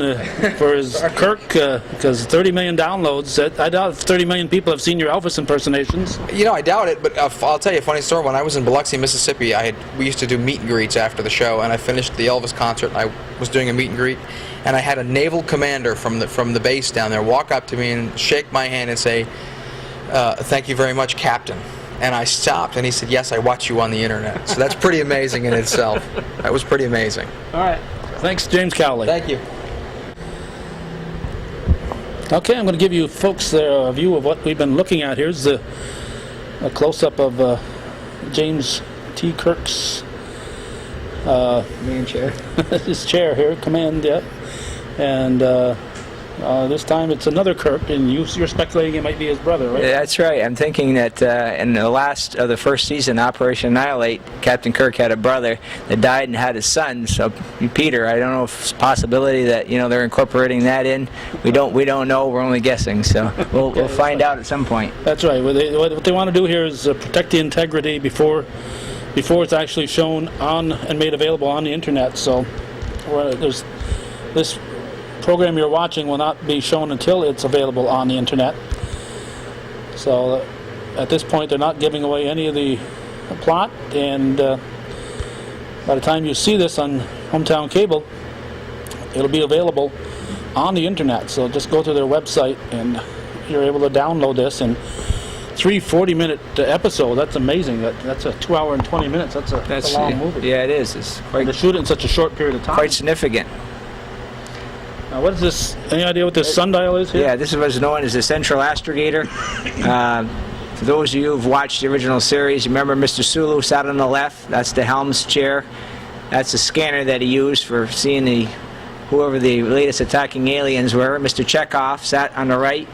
for his Kirk, because 30 million downloads. I doubt 30 million people have seen your Elvis impersonations. I doubt it, but I'll tell you a funny story. When I was in Biloxi, Mississippi, we used to do meet and greets after the show, and I finished the Elvis concert. I was doing a meet and greet, and I had a naval commander from the base down there walk up to me and shake my hand and say, "Thank you very much, Captain." And I stopped, and he said, "Yes, I watch you on the internet." So that's pretty amazing in itself. That was pretty amazing. All right. Thanks, James Cowley. Thank you. Okay, I'm going to give you folks a view of what we've been looking at. Here's a close-up of James T. Kirk's Main chair. his chair here, command, yep. And this time it's another Kirk, and you're speculating it might be his brother, right? That's right. I'm thinking that in the last of the first season, Operation Annihilate, Captain Kirk had a brother that died and had a son. So Peter, I don't know if it's a possibility that they're incorporating that in. We don't know. We're only guessing. So we'll find out at some point. That's right. What they want to do here is protect the integrity before it's actually shown on and made available on the internet. So there's this program you're watching will not be shown until it's available on the internet. So at this point they're not giving away any of the plot, and by the time you see this on Hometown Cable, it'll be available on the internet. So just go to their website and you're able to download this. And 3 40-minute episodes, that's amazing. That's a 2 hour and 20 minutes. That's a long movie. Yeah, it is. It's And quite to shoot it in such a short period of time. quite significant. Now, what is this? Any idea what this sundial is here? Yeah, this was known as the Central Astrogator. For those of you who've watched the original series, you remember Mr. Sulu sat on the left. That's the helm's chair. That's the scanner that he used for seeing whoever the latest attacking aliens were. Mr. Chekhov sat on the right,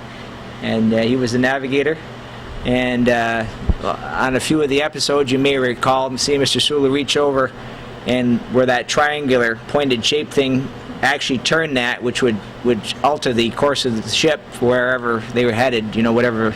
and he was the navigator. And on a few of the episodes, you may recall seeing Mr. Sulu reach over, and where that triangular pointed shape thing actually turn that, which would alter the course of the ship wherever they were headed, whatever,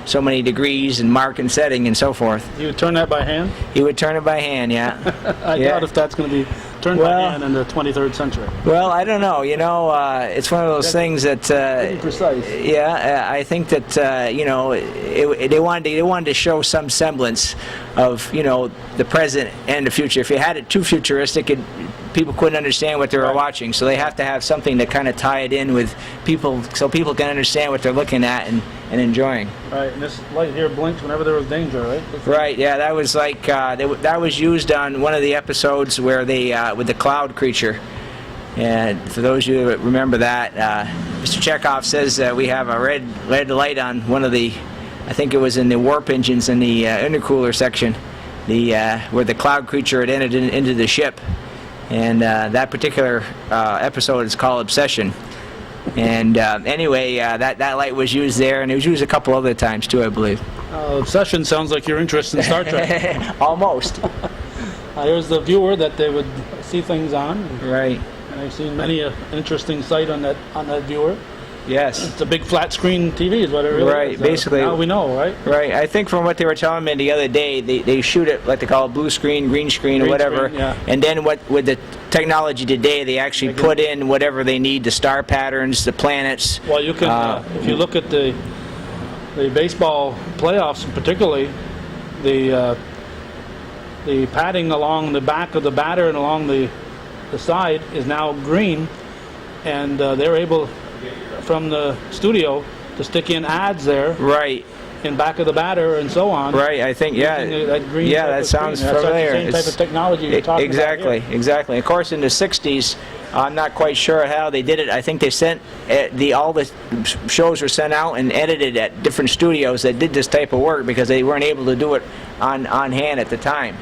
so many degrees and mark and setting and so forth. You would turn that by hand? He would turn it by hand, yeah. I doubt if that's going to be turned by hand in the 23rd century. Well, I don't know. It's one of those things that. Pretty precise. Yeah, I think that they wanted to show some semblance of the present and the future. If you had it too futuristic, people couldn't understand what they were watching. So they have to have something to kind of tie it in with people, so people can understand what they're looking at and enjoying. Right, and this light here blinks whenever there was danger, right? Right. Yeah, that was like that was used on one of the episodes where they with the cloud creature. And for those of you that remember that, Mr. Chekhov says we have a red light on one of the, I think it was in the warp engines in the intercooler section, where the cloud creature had entered into the ship. And that particular episode is called Obsession. And anyway, that light was used there, and it was used a couple other times too, I believe. Obsession sounds like your interest in Star Trek. Almost. Here's the viewer that they would see things on. Right. And I've seen many an interesting sight on that viewer. Yes. It's a big flat screen TV is what it really is. Right, basically. Now we know, right? Right. I think from what they were telling me the other day, they shoot it like they call it blue screen, green screen, or whatever. Screen, yeah. And then with the technology today, they actually put in whatever they need, the star patterns, the planets. Well, you can, if you look at the baseball playoffs, particularly, the padding along the back of the batter and along the side is now green, and they're able, from the studio, to stick in ads there. Right. In back of the batter and so on. Right, I think, yeah. That green that sounds familiar. That's the same type of technology you're talking about here. Exactly. Of course, in the 60s, I'm not quite sure how they did it. I think they sent, all the shows were sent out and edited at different studios that did this type of work because they weren't able to do it on hand at the time,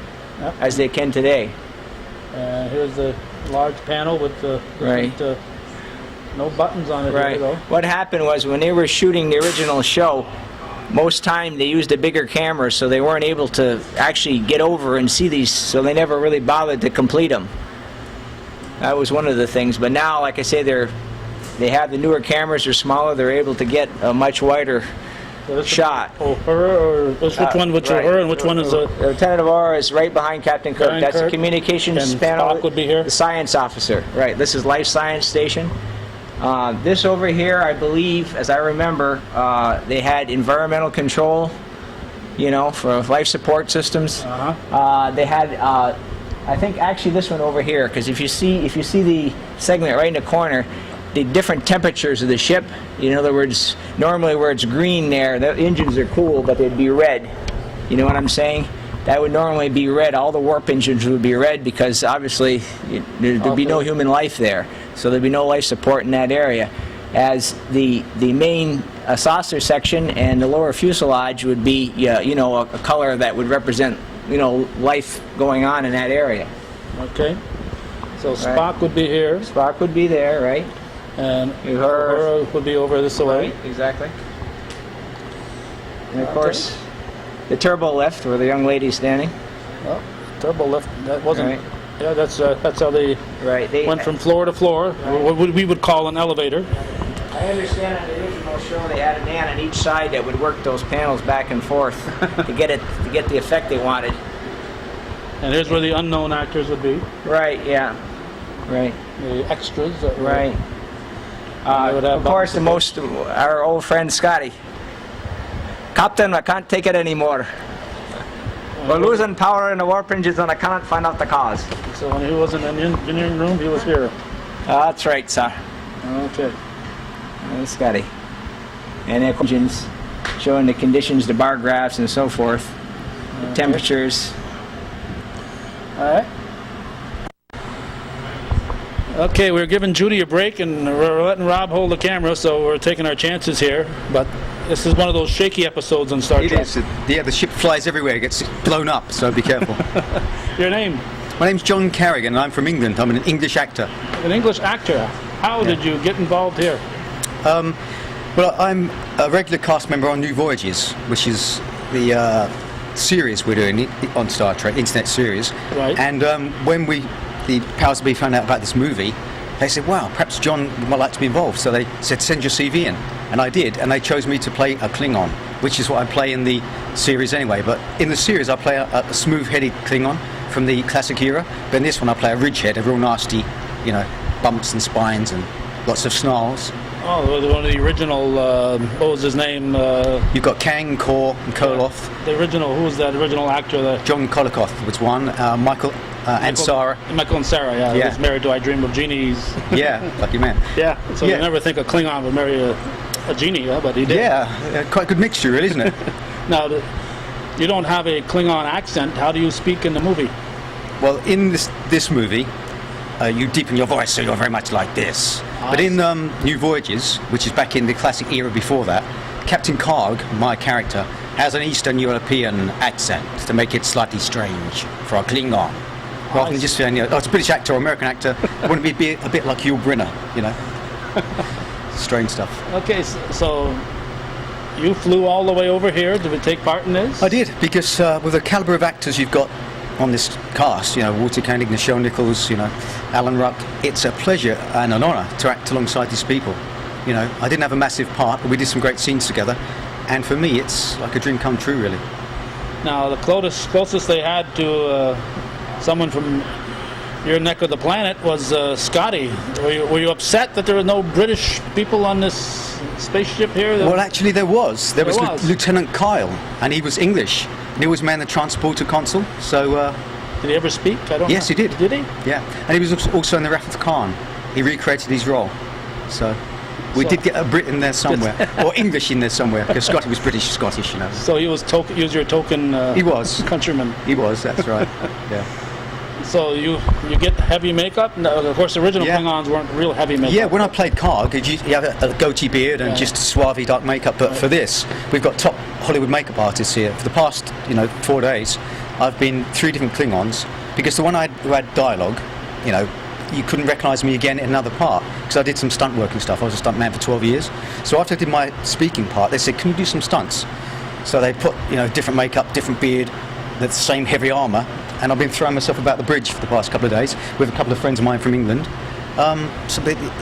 as they can today. Here's the large panel with the no buttons on it. Right. There you go. What happened was when they were shooting the original show, most time they used a bigger camera, so they weren't able to actually get over and see these, so they never really bothered to complete them. That was one of the things. But now, like I say, they have the newer cameras, they're smaller, they're able to get a much wider shot. Which one? Which her and which one is the Lieutenant Aurora is right behind Captain Kirk. That's the communications and panel. Spock would be here. The science officer. Right. This is Life Science Station. This over here, I believe, as I remember, they had environmental control, for life support systems. They had, I think, actually this one over here, because if you see the segment right in the corner, the different temperatures of the ship. In other words, normally where it's green there, the engines are cool, but they'd be red. You know what I'm saying? That would normally be red. All the warp engines would be red because obviously there'd be no human life there. So there'd be no life support in that area. As the main saucer section and the lower fuselage would be, a color that would represent, life going on in that area. Okay. So Spock would be here. Spock would be there, right? And her would be over this way. Right, exactly. And of course, the turbo lift where the young lady's standing. Well, turbo lift, that wasn't... Right. Yeah, that's how they went from floor to floor, what we would call an elevator. I understand on the original show they had a man on each side that would work those panels back and forth to get the effect they wanted. And here's where the unknown actors would be. Right, yeah. Right. The extras. Right. Of course, our old friend Scotty. Captain, I can't take it anymore. We're losing power in the warp engines and I cannot find out the cause. So when he was in the engineering room, he was here. That's right, sir. Okay. Scotty. And the engines showing the conditions, the bar graphs and so forth. The temperatures. All right. Okay, we're giving Judy a break and we're letting Rob hold the camera, so we're taking our chances here. But this is one of those shaky episodes on Star Trek. It is. Yeah, the ship flies everywhere, gets blown up, so be careful. Your name? My name's John Carrigan and I'm from England. I'm an English actor. An English actor? How did you get involved here? Well, I'm a regular cast member on New Voyages, which is the series we're doing on Star Trek, internet series. Right. And when the powers that be found out about this movie, they said, wow, perhaps John might like to be involved. So they said, send your CV in. And I did, and they chose me to play a Klingon, which is what I play in the series anyway. But in the series, I play a smooth-headed Klingon from the classic era. But in this one, I play a ridgehead, a real nasty, bumps and spines and lots of snarls. Oh, one of the original, what was his name? You've got Kang, Kor, and Koloth. The original, who was that original actor? John Kolikoff was one, Michael and Sarah. Michael and Sarah, yeah. Yeah. He was married to I Dream of Genies. Yeah, lucky man. Yeah, so Yeah. you never think a Klingon would marry a genie, yeah, but he did. Yeah, quite a good mixture, really, isn't it? Now, you don't have a Klingon accent. How do you speak in the movie? Well, in this movie, you deepen your voice, so you're very much like this. But in New Voyages, which is back in the classic era before that, Captain Karg, my character, has an Eastern European accent to make it slightly strange for a Klingon. Rather than just saying, it's a British actor or American actor, I want to be a bit like Yul Brynner, Strange stuff. Okay, so you flew all the way over here to take part in this? I did, because with the caliber of actors you've got on this cast, Walter Koenig, Nichelle Nichols, Alan Ruck, it's a pleasure and an honour to act alongside these people. I didn't have a massive part, but we did some great scenes together, and for me it's like a dream come true, really. Now, the closest they had to someone from your neck of the planet was Scotty. Were you upset that there were no British people on this spaceship here? Well, actually there was. There was. Lieutenant Kyle, and he was English. And he was man the transporter consul, so... Did he ever speak? I don't know. Yes, he did. Did he? Yeah, and he was also in the Wrath of Khan. He recreated his role. So we did get a Brit in there somewhere, or English in there somewhere, because Scotty was British Scottish, So he was your token he was. countryman. He was, that's right. Yeah. So you get heavy makeup? No, of course, the original Yeah. Klingons weren't real heavy makeup. Yeah, when I played Karg, you have a goatee beard and just suave dark makeup. But for this, we've got top Hollywood makeup artists here. For the past, 4 days, I've been 3 different Klingons, because the one who had dialogue, you couldn't recognise me again in another part, because I did some stunt work and stuff. I was a stunt man for 12 years. So after I did my speaking part, they said, can you do some stunts? So they put, different makeup, different beard, the same heavy armour, and I've been throwing myself about the bridge for the past couple of days with a couple of friends of mine from England.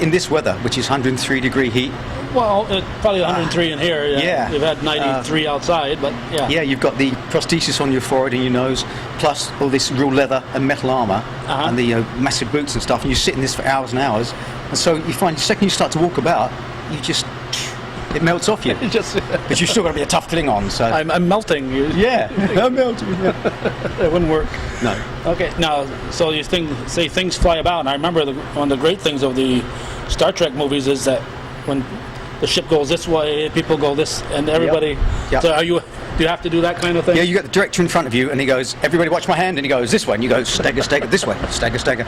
In this weather, which is 103-degree heat. Well, it's probably 103 in here. Yeah. You've had 93 outside, but yeah. Yeah, you've got the prosthesis on your forehead and your nose, plus all this real leather and metal armour, and the massive boots and stuff, and you sit in this for hours and hours, and so you find the second you start to walk about, it melts off you. But you've still got to be a tough Klingon, so... I'm melting. Yeah, I'm melting. Yeah. It wouldn't work. No. Okay, now, so you say things fly about, and I remember one of the great things of the Star Trek movies is that when the ship goes this way, people go this, and everybody... Yep. So do you have to do that kind of thing? Yeah, you got the director in front of you, and he goes, everybody watch my hand, and he goes this way, and you go, stagger, stagger, this way, stagger, stagger,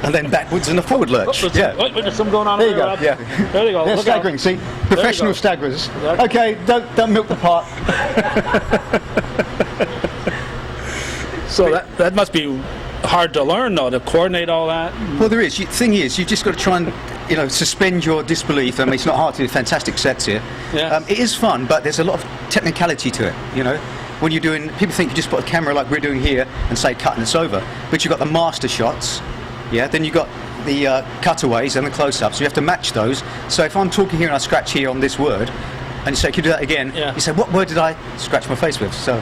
and then backwards and a forward lurch. There's some going on There you there. go, yeah. There you go. They're Look staggering, out. see? Professional staggerers. Okay, don't milk the part. So that must be hard to learn, though, to coordinate all that. Well, there is. The thing is, you've just got to try and, suspend your disbelief. I mean, it's not hard to do fantastic sets here. Yeah. It is fun, but there's a lot of technicality to it, When you're doing, people think you just put a camera like we're doing here and say cut and it's over. But you've got the master shots, then you've got the cutaways and the close-ups. You have to match those. So if I'm talking here and I scratch here on this word, and you say, can you do that again? Yeah. You say, what word did I scratch my face with? So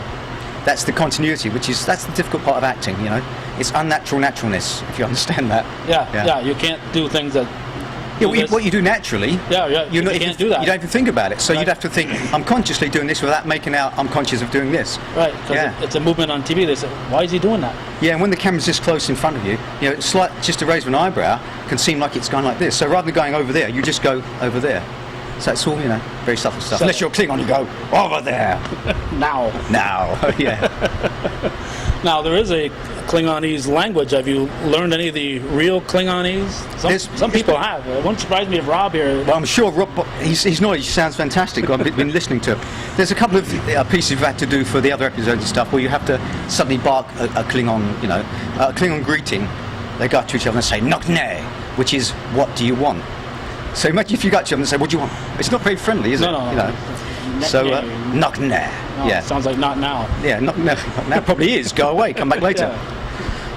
that's the continuity, that's the difficult part of acting, It's unnatural naturalness, if you understand that. Yeah, you can't do things that... what you do naturally, you can't do that. You don't even think about it. So you'd have to think, I'm consciously doing this without making out I'm conscious of doing this. Right, because it's a movement on TV. They say, why is he doing that? Yeah, and when the camera's this close in front of you, just a raise of an eyebrow can seem like it's going like this. So rather than going over there, you just go over there. So it's all, very subtle stuff. Unless you're Klingon, you go, over there. Now, yeah. Now, there is a Klingonese language. Have you learned any of the real Klingonese? Some people have. It wouldn't surprise me if Rob here... Well, I'm sure Rob, his knowledge sounds fantastic. I've been listening to him. There's a couple of pieces you've had to do for the other episodes and stuff where you have to suddenly bark a Klingon, a Klingon greeting. They go up to each other and say, "Nokne," which is, what do you want? So imagine if you got to them and say, what do you want? It's not very friendly, is it? No. So, Nokne. Sounds like not now. Yeah, not now probably is. Go away, come back later.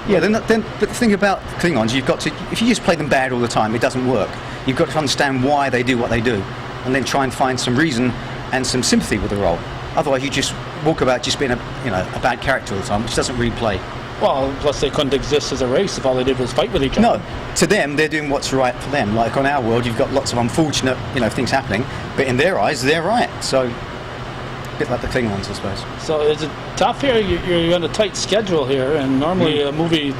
Yeah, but the thing about Klingons, you've got to, if you just play them bad all the time, it doesn't work. You've got to understand why they do what they do, and then try and find some reason and some sympathy with the role. Otherwise, you just walk about just being a bad character all the time, which doesn't really play. Well, plus they couldn't exist as a race if all they did was fight with each other. No, to them, they're doing what's right for them. Like on our world, you've got lots of unfortunate, things happening, but in their eyes, they're right. So, a bit like the Klingons, I suppose. So is it tough here? You're on a tight schedule here, and normally a movie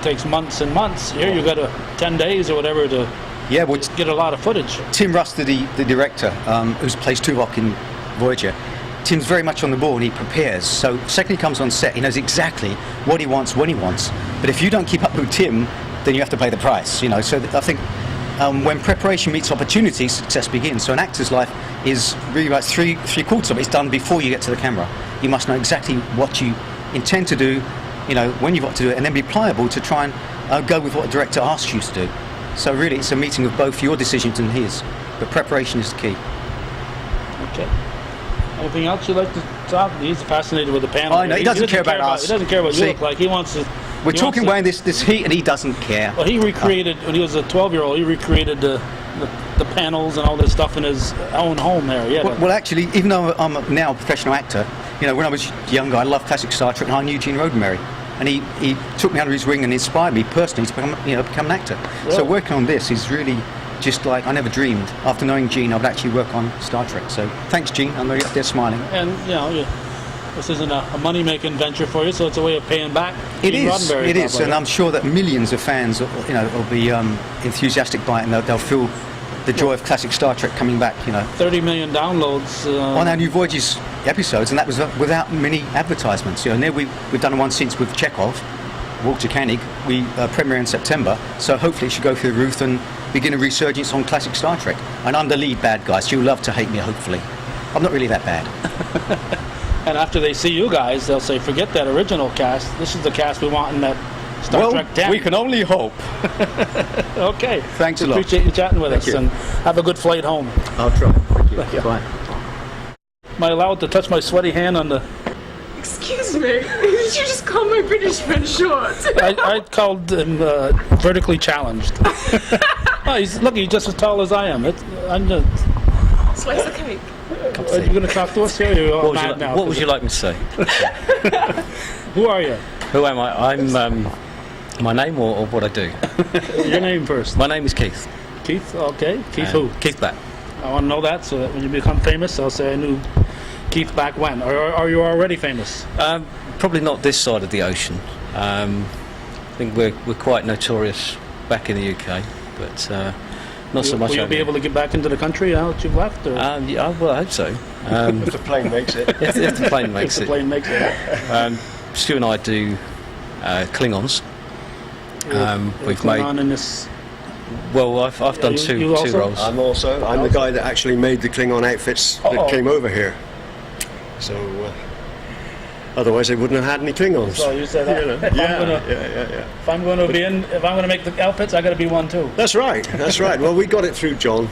takes months and months. Here you've got 10 days or whatever to get a lot of footage. Tim Russ, the director, who's plays Tuvok in Voyager, Tim's very much on the ball and he prepares. So second he comes on set, he knows exactly what he wants, when he wants. But if you don't keep up with Tim, then you have to pay the price. So I think when preparation meets opportunity, success begins. So an actor's life is really like three quarters of it is done before you get to the camera. You must know exactly what you intend to do, when you've got to do it, and then be pliable to try and go with what a director asks you to do. So really, it's a meeting of both your decisions and his. But preparation is the key. Okay. Anything else you'd like to talk? He's fascinated with the panel. Oh, no, he doesn't care about us. He doesn't care what you look like. He wants to. We're talking about this heat, and he doesn't care. Well, he recreated when he was a 12-year-old. He recreated the panels and all this stuff in his own home there. Yeah. Well, actually, even though I'm now a professional actor, when I was younger, I loved classic Star Trek, and I knew Gene Roddenberry, and he took me under his wing and inspired me personally to become an actor. Really? So working on this is really just like I never dreamed. After knowing Gene, I would actually work on Star Trek. So thanks, Gene. I know you're up there smiling. And this isn't a money-making venture for you, so it's a way of paying back. It is, and I'm sure that millions of fans, will be enthusiastic by it, and they'll feel the joy of classic Star Trek coming back. 30 million downloads on our new Voyages episodes, and that was without many advertisements. And there we've done one since with Chekhov, Walter Koenig. We premiere in September, so hopefully it should go through the roof and begin a resurgence on classic Star Trek. And I'm the lead bad guy, so you'll love to hate me, hopefully. I'm not really that bad. And after they see you guys, they'll say, forget that original cast. This is the cast we want in that Star Trek 10. We can only hope. Okay. Thanks a lot. Appreciate you chatting with us, you. and have a good flight home. I'll try. Thank you. Yeah. Bye. Am I allowed to touch my sweaty hand on the... Excuse me, did you just call my British friend short? I called him vertically challenged. Oh, he's just as tall as I am. Slice of cake. Are you going to talk to us here? You're all mad now. What would you like me to say? Who are you? Who am I? I'm my name or what I do? Your name first. My name is Keith. Keith? Okay. Keith who? Keith Black. I want to know that so that when you become famous, I'll say I knew Keith back when. Or are you already famous? Probably not this side of the ocean. I think we're quite notorious back in the UK, but not so much. Will you be able to get back into the country now that you've left? Or? Yeah, well, I hope so. If the plane makes it. If the plane makes if the plane makes it. Stu and I do Klingons. We've made. In this. Well, I've done two roles. I'm the guy that actually made the Klingon outfits that came over here. So otherwise they wouldn't have had any Klingons. So you said that. Yeah. If I'm going to make the outfits, I got to be one too. That's right. Well, we got it through John.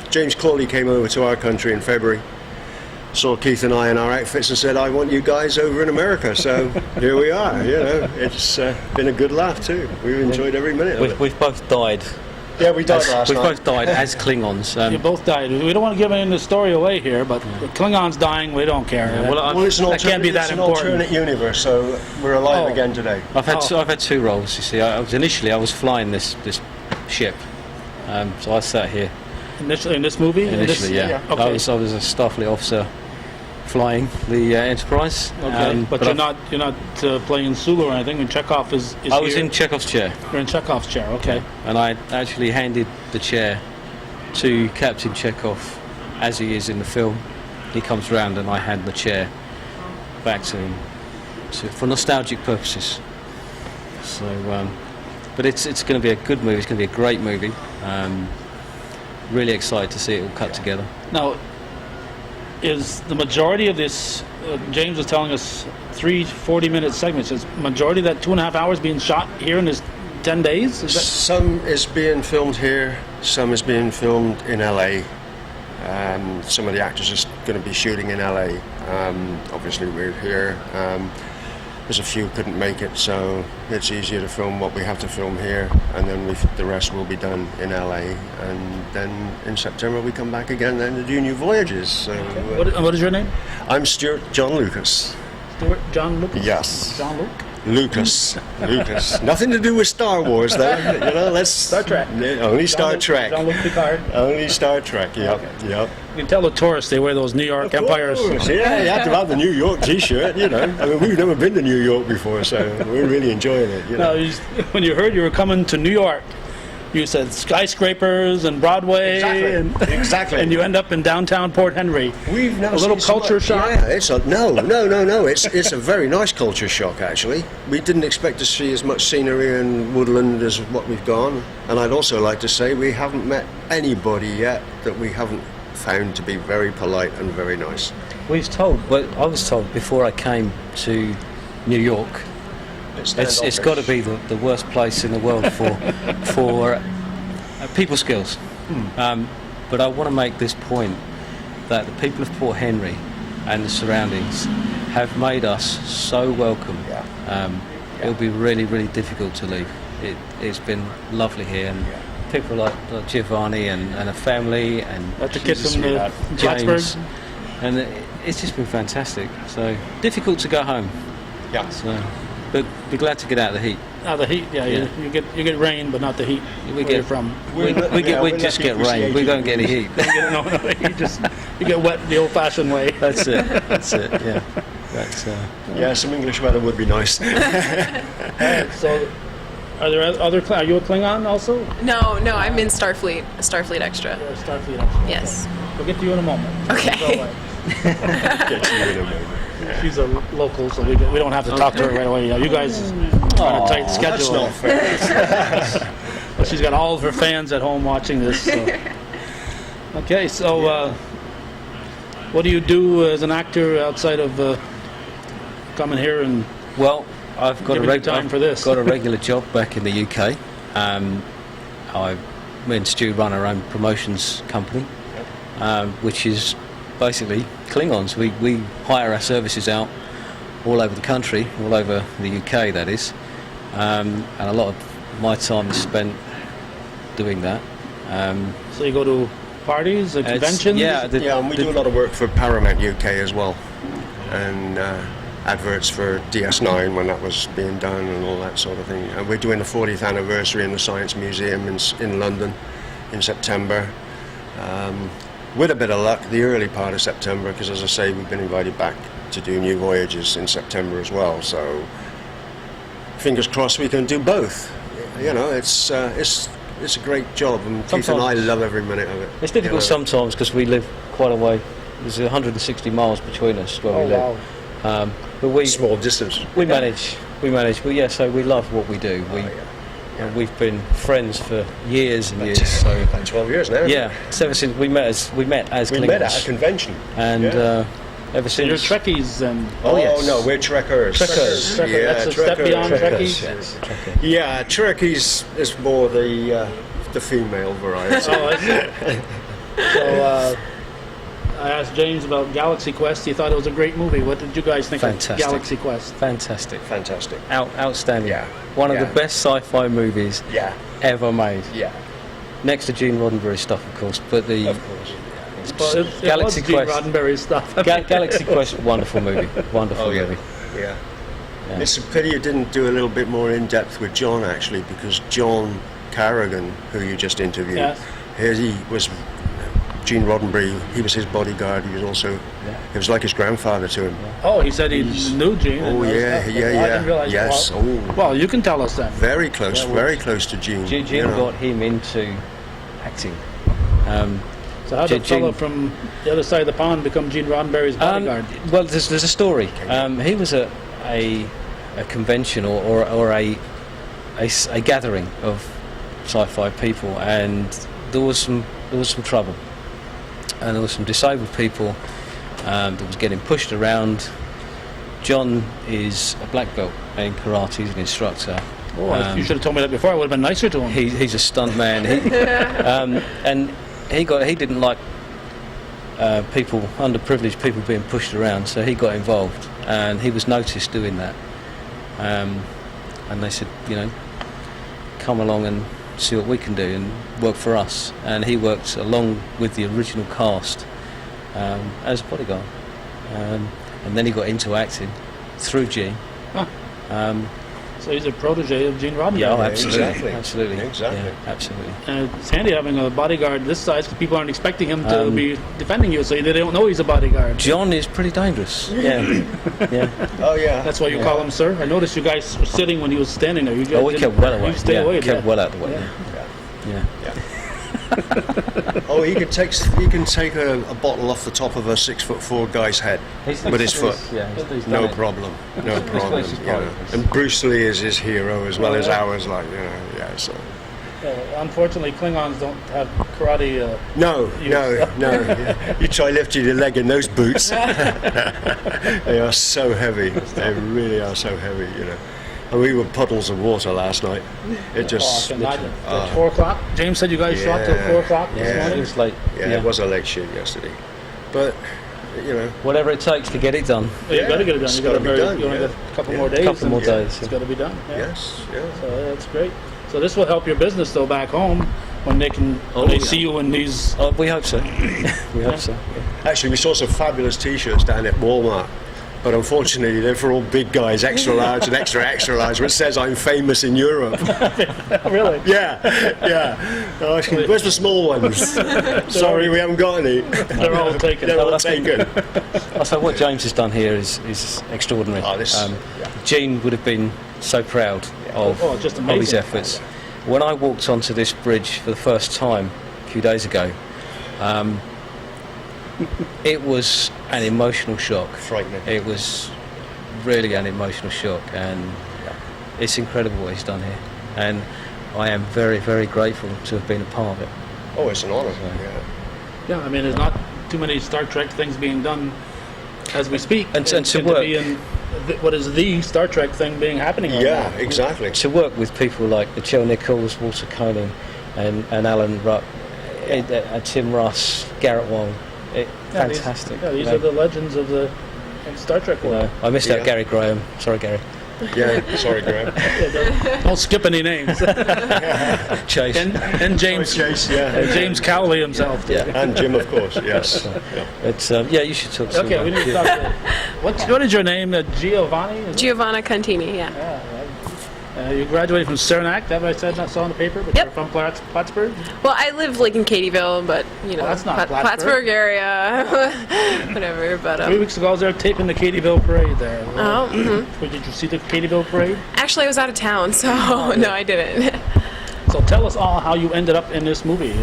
James Cawley came over to our country in February, saw Keith and I in our outfits and said, I want you guys over in America. So here we are. It's been a good laugh too. We've enjoyed every minute of it. We've both died. Yeah, we died last We've night. both died as Klingons. You both died. We don't want to give any of the story away here, but the Klingons dying, we don't care. Well, it's that can't be that it's an important. alternate universe, so we're alive again today. I've had two roles. You see, I was flying this ship, so I sat here. Initially in this movie. Yeah. Okay. I was a Starfleet officer flying the Enterprise. Okay, but you're not playing Sulu or anything. When Chekhov is I was here. in Chekhov's chair. You're in Chekhov's chair. Okay. And I actually handed the chair to Captain Chekhov, as he is in the film. He comes round and I hand the chair back to him for nostalgic purposes. So, but it's going to be a good movie. It's going to be a great movie. Really excited to see it all cut together. Now, is the majority of this? James was telling us 3 40-minute segments. Is majority of that 2.5 hours being shot here in this 10 days? Is that? Some is being filmed here, some is being filmed in LA. Some of the actors are going to be shooting in LA. Obviously we're here. there's a few couldn't make it, so it's easier to film what we have to film here, and then the rest will be done in LA, and then in September we come back again then to do New Voyages. So What is your name? I'm Stuart John Lucas. Stuart John Lucas? Yes. John Luke? Lucas. Nothing to do with Star Wars, though. You know, let's Star Trek. Only Star Trek. Jean-Luc Picard. Only Star Trek. Yep. Yep. You can tell the tourists they wear those New York Empires. Yeah, you have to have the New York T-shirt. You know, I mean, we've never been to New York before, so we're really enjoying it. You know. No, when you heard you were coming to New York, you said skyscrapers and Broadway, Exactly. and you end up in downtown Port Henry. We've never a little seen so culture much- shock. Yeah, it's a no. It's a very nice culture shock actually. We didn't expect to see as much scenery and woodland as what we've gone. And I'd also like to say we haven't met anybody yet that we haven't found to be very polite and very nice. I was told before I came to New York, it's got to be the worst place in the world for people skills. But I want to make this point that the people of Port Henry and the surroundings have made us so welcome. It'll be really, really difficult to leave. It's been lovely here, and people like Giovanni and a family, and Like the kids from James, Plattsburgh. and it's just been fantastic. So difficult to go home. Yeah. So, but be glad to get out of the heat. The heat, Yeah. You get rain, but not the heat. We where get- you're from. We just get rain. We don't get any heat. You get wet the old-fashioned way. That's it. Yeah. That's. Yeah, some English weather would be nice. So, are there other? Are you a Klingon also? No, I'm in Starfleet Extra. Or Starfleet? Actually? Yes. We'll get to you in a moment. Okay. Go away. Get to you in a moment. She's a local, so we don't have to talk to her right away. You know, you guys on a tight schedule. That's not fair. But she's got all of her fans at home watching this. So. Okay, so what do you do as an actor outside of coming here and? Well, I've got Giving you time for this. got a regular job back in the UK. Me and Stu run our own promotions company, which is basically Klingons. We hire our services out all over the country, all over the UK, that is, and a lot of my time is spent doing that. So you go to parties, conventions. Yeah, And we do a lot of work for Paramount UK as well, and adverts for DS9 when that was being done and all that sort of thing. And we're doing the 40th anniversary in the Science Museum in London in September. With a bit of luck, the early part of September, because as I say, we've been invited back to do New Voyages in September as well. So fingers crossed we can do both. You know, it's a great job, and Keith and I love every minute of it. It's difficult sometimes because we live quite a way. There's 160 miles between us where we live. But we Small distance. we manage. But yeah, so we love what we do. We've been friends for years and years. So Like 12 years now. yeah, so ever since we met as We met at a Klingons, convention. and ever So you're since Trekkies and. Oh, yes. no, we're Trekkers. Trekkers. Trekker. Yeah, That's a step Trekkers. beyond Trekkers. Trekkies. Yeah, Trekkies is more the female variety. Oh, I see. So I asked James about Galaxy Quest. He thought it was a great movie. What did you guys think Fantastic. of Galaxy Quest? fantastic, Fantastic. outstanding. Yeah. One of Yeah. the best sci-fi movies Yeah, ever made. yeah, Next to Gene Roddenberry stuff, of course, but the of course. Well, it Galaxy was Gene Quest. Roddenberry stuff. Galaxy Quest, wonderful movie, wonderful Oh, yeah. movie. Yeah. It's a pity you didn't do a little bit more in depth with John, actually, because John Carrigan, who you just interviewed, Yes. he was Gene Roddenberry. He was his bodyguard. He was also, he was like his grandfather to him. Oh, he said he knew Gene. Oh and yeah, stuff, yeah, but I yeah. didn't realize Yes. Well, Oh, well, you can tell us then. very close to Gene. Gene you know. got him into acting. So how did the Gene- fellow from the other side of the pond become Gene Roddenberry's bodyguard? Well, there's a story. He was a convention or a gathering of sci-fi people, and there was some trouble, and there was some disabled people that was getting pushed around. John is a black belt in karate. He's an instructor. Oh, you should have told me that before. I would have been nicer to him. He's a stunt man. And he didn't like people, underprivileged people being pushed around, so he got involved, and he was noticed doing that. and they said, come along and see what we can do and work for us. And he worked along with the original cast as a bodyguard, and then he got into acting through Gene. So he's a protege of Gene Roddenberry. Yeah, absolutely, exactly. absolutely, Exactly. yeah, absolutely. And it's handy having a bodyguard this size because people aren't expecting him to be defending you, so they don't know he's a bodyguard. John is pretty dangerous. Yeah, yeah. Oh yeah. That's why you call him sir. I noticed you guys were sitting when he was standing there. You guys We kept well away. You stay away. Kept yeah. well out of the way. Yeah. Oh, he can take a bottle off the top of a 6'4" guy's head with his foot. No problem. No problem. And Bruce Lee is his hero as well as ours. So. Unfortunately, Klingons don't have karate. No. Yeah. You try lifting your leg in those boots. They are so heavy. They really are so heavy. And we were puddles of water last night. It just. 4 o'clock. James said you guys shot till 4 o'clock this morning. It was late. Yeah, it was a late shoot yesterday. But, Whatever it takes to get it done. You got to get it done. It's You gotta got be done, You only yeah. got a couple Yeah. more days. Couple more and days, It's got to be done. Yeah. Yes, yeah. So that's great. So this will help your business though back home when they can see you in these. We hope so. We hope so. Actually, we saw some fabulous T-shirts down at Walmart. But unfortunately, they're for all big guys, extra large and extra large, which says I'm famous in Europe. Really? Yeah. Where's the small ones? Sorry, we haven't got any. They're all taken. They're all taken. So what James has done here is extraordinary. Gene would have been so proud of just his amazing. efforts. When I walked onto this bridge for the first time a few days ago, it was an emotional shock. Frightening. It was really an emotional shock, and it's incredible what he's done here. And I am very, very grateful to have been a part of it. Oh, it's an honour. Yeah, I mean, there's not too many Star Trek things being done as we speak. And to work. be in what is the Star Trek thing being happening right now. Yeah, exactly. To work with people like Michelle Nichols, Walter Koenig, and Alan Ruck, Tim Russ, Garrett Wong. Fantastic. These are the legends of the Star Trek world. I missed out Gary Graham. Sorry, Gary. Yeah, sorry, Graham. Don't skip any names. Chase. and James. Chase, yeah. And James Cowley himself. Yeah. And Jim, of course, yes. It's, you should talk to Okay, him. we need to talk to what is your name? Giovanni? Is it? Giovanna Contini, yeah. You graduated from Cernak, that what I said, I saw in the paper, but Yep. you're from Plattsburgh? Well, I live in Katyville, but that's not Plattsburgh. Plattsburgh area, whatever. But 3 weeks ago I was there taping the Katyville Parade there. oh, Did you see the Katyville Parade? actually, I was out of town, so no, I didn't. So tell us all how you ended up in this movie.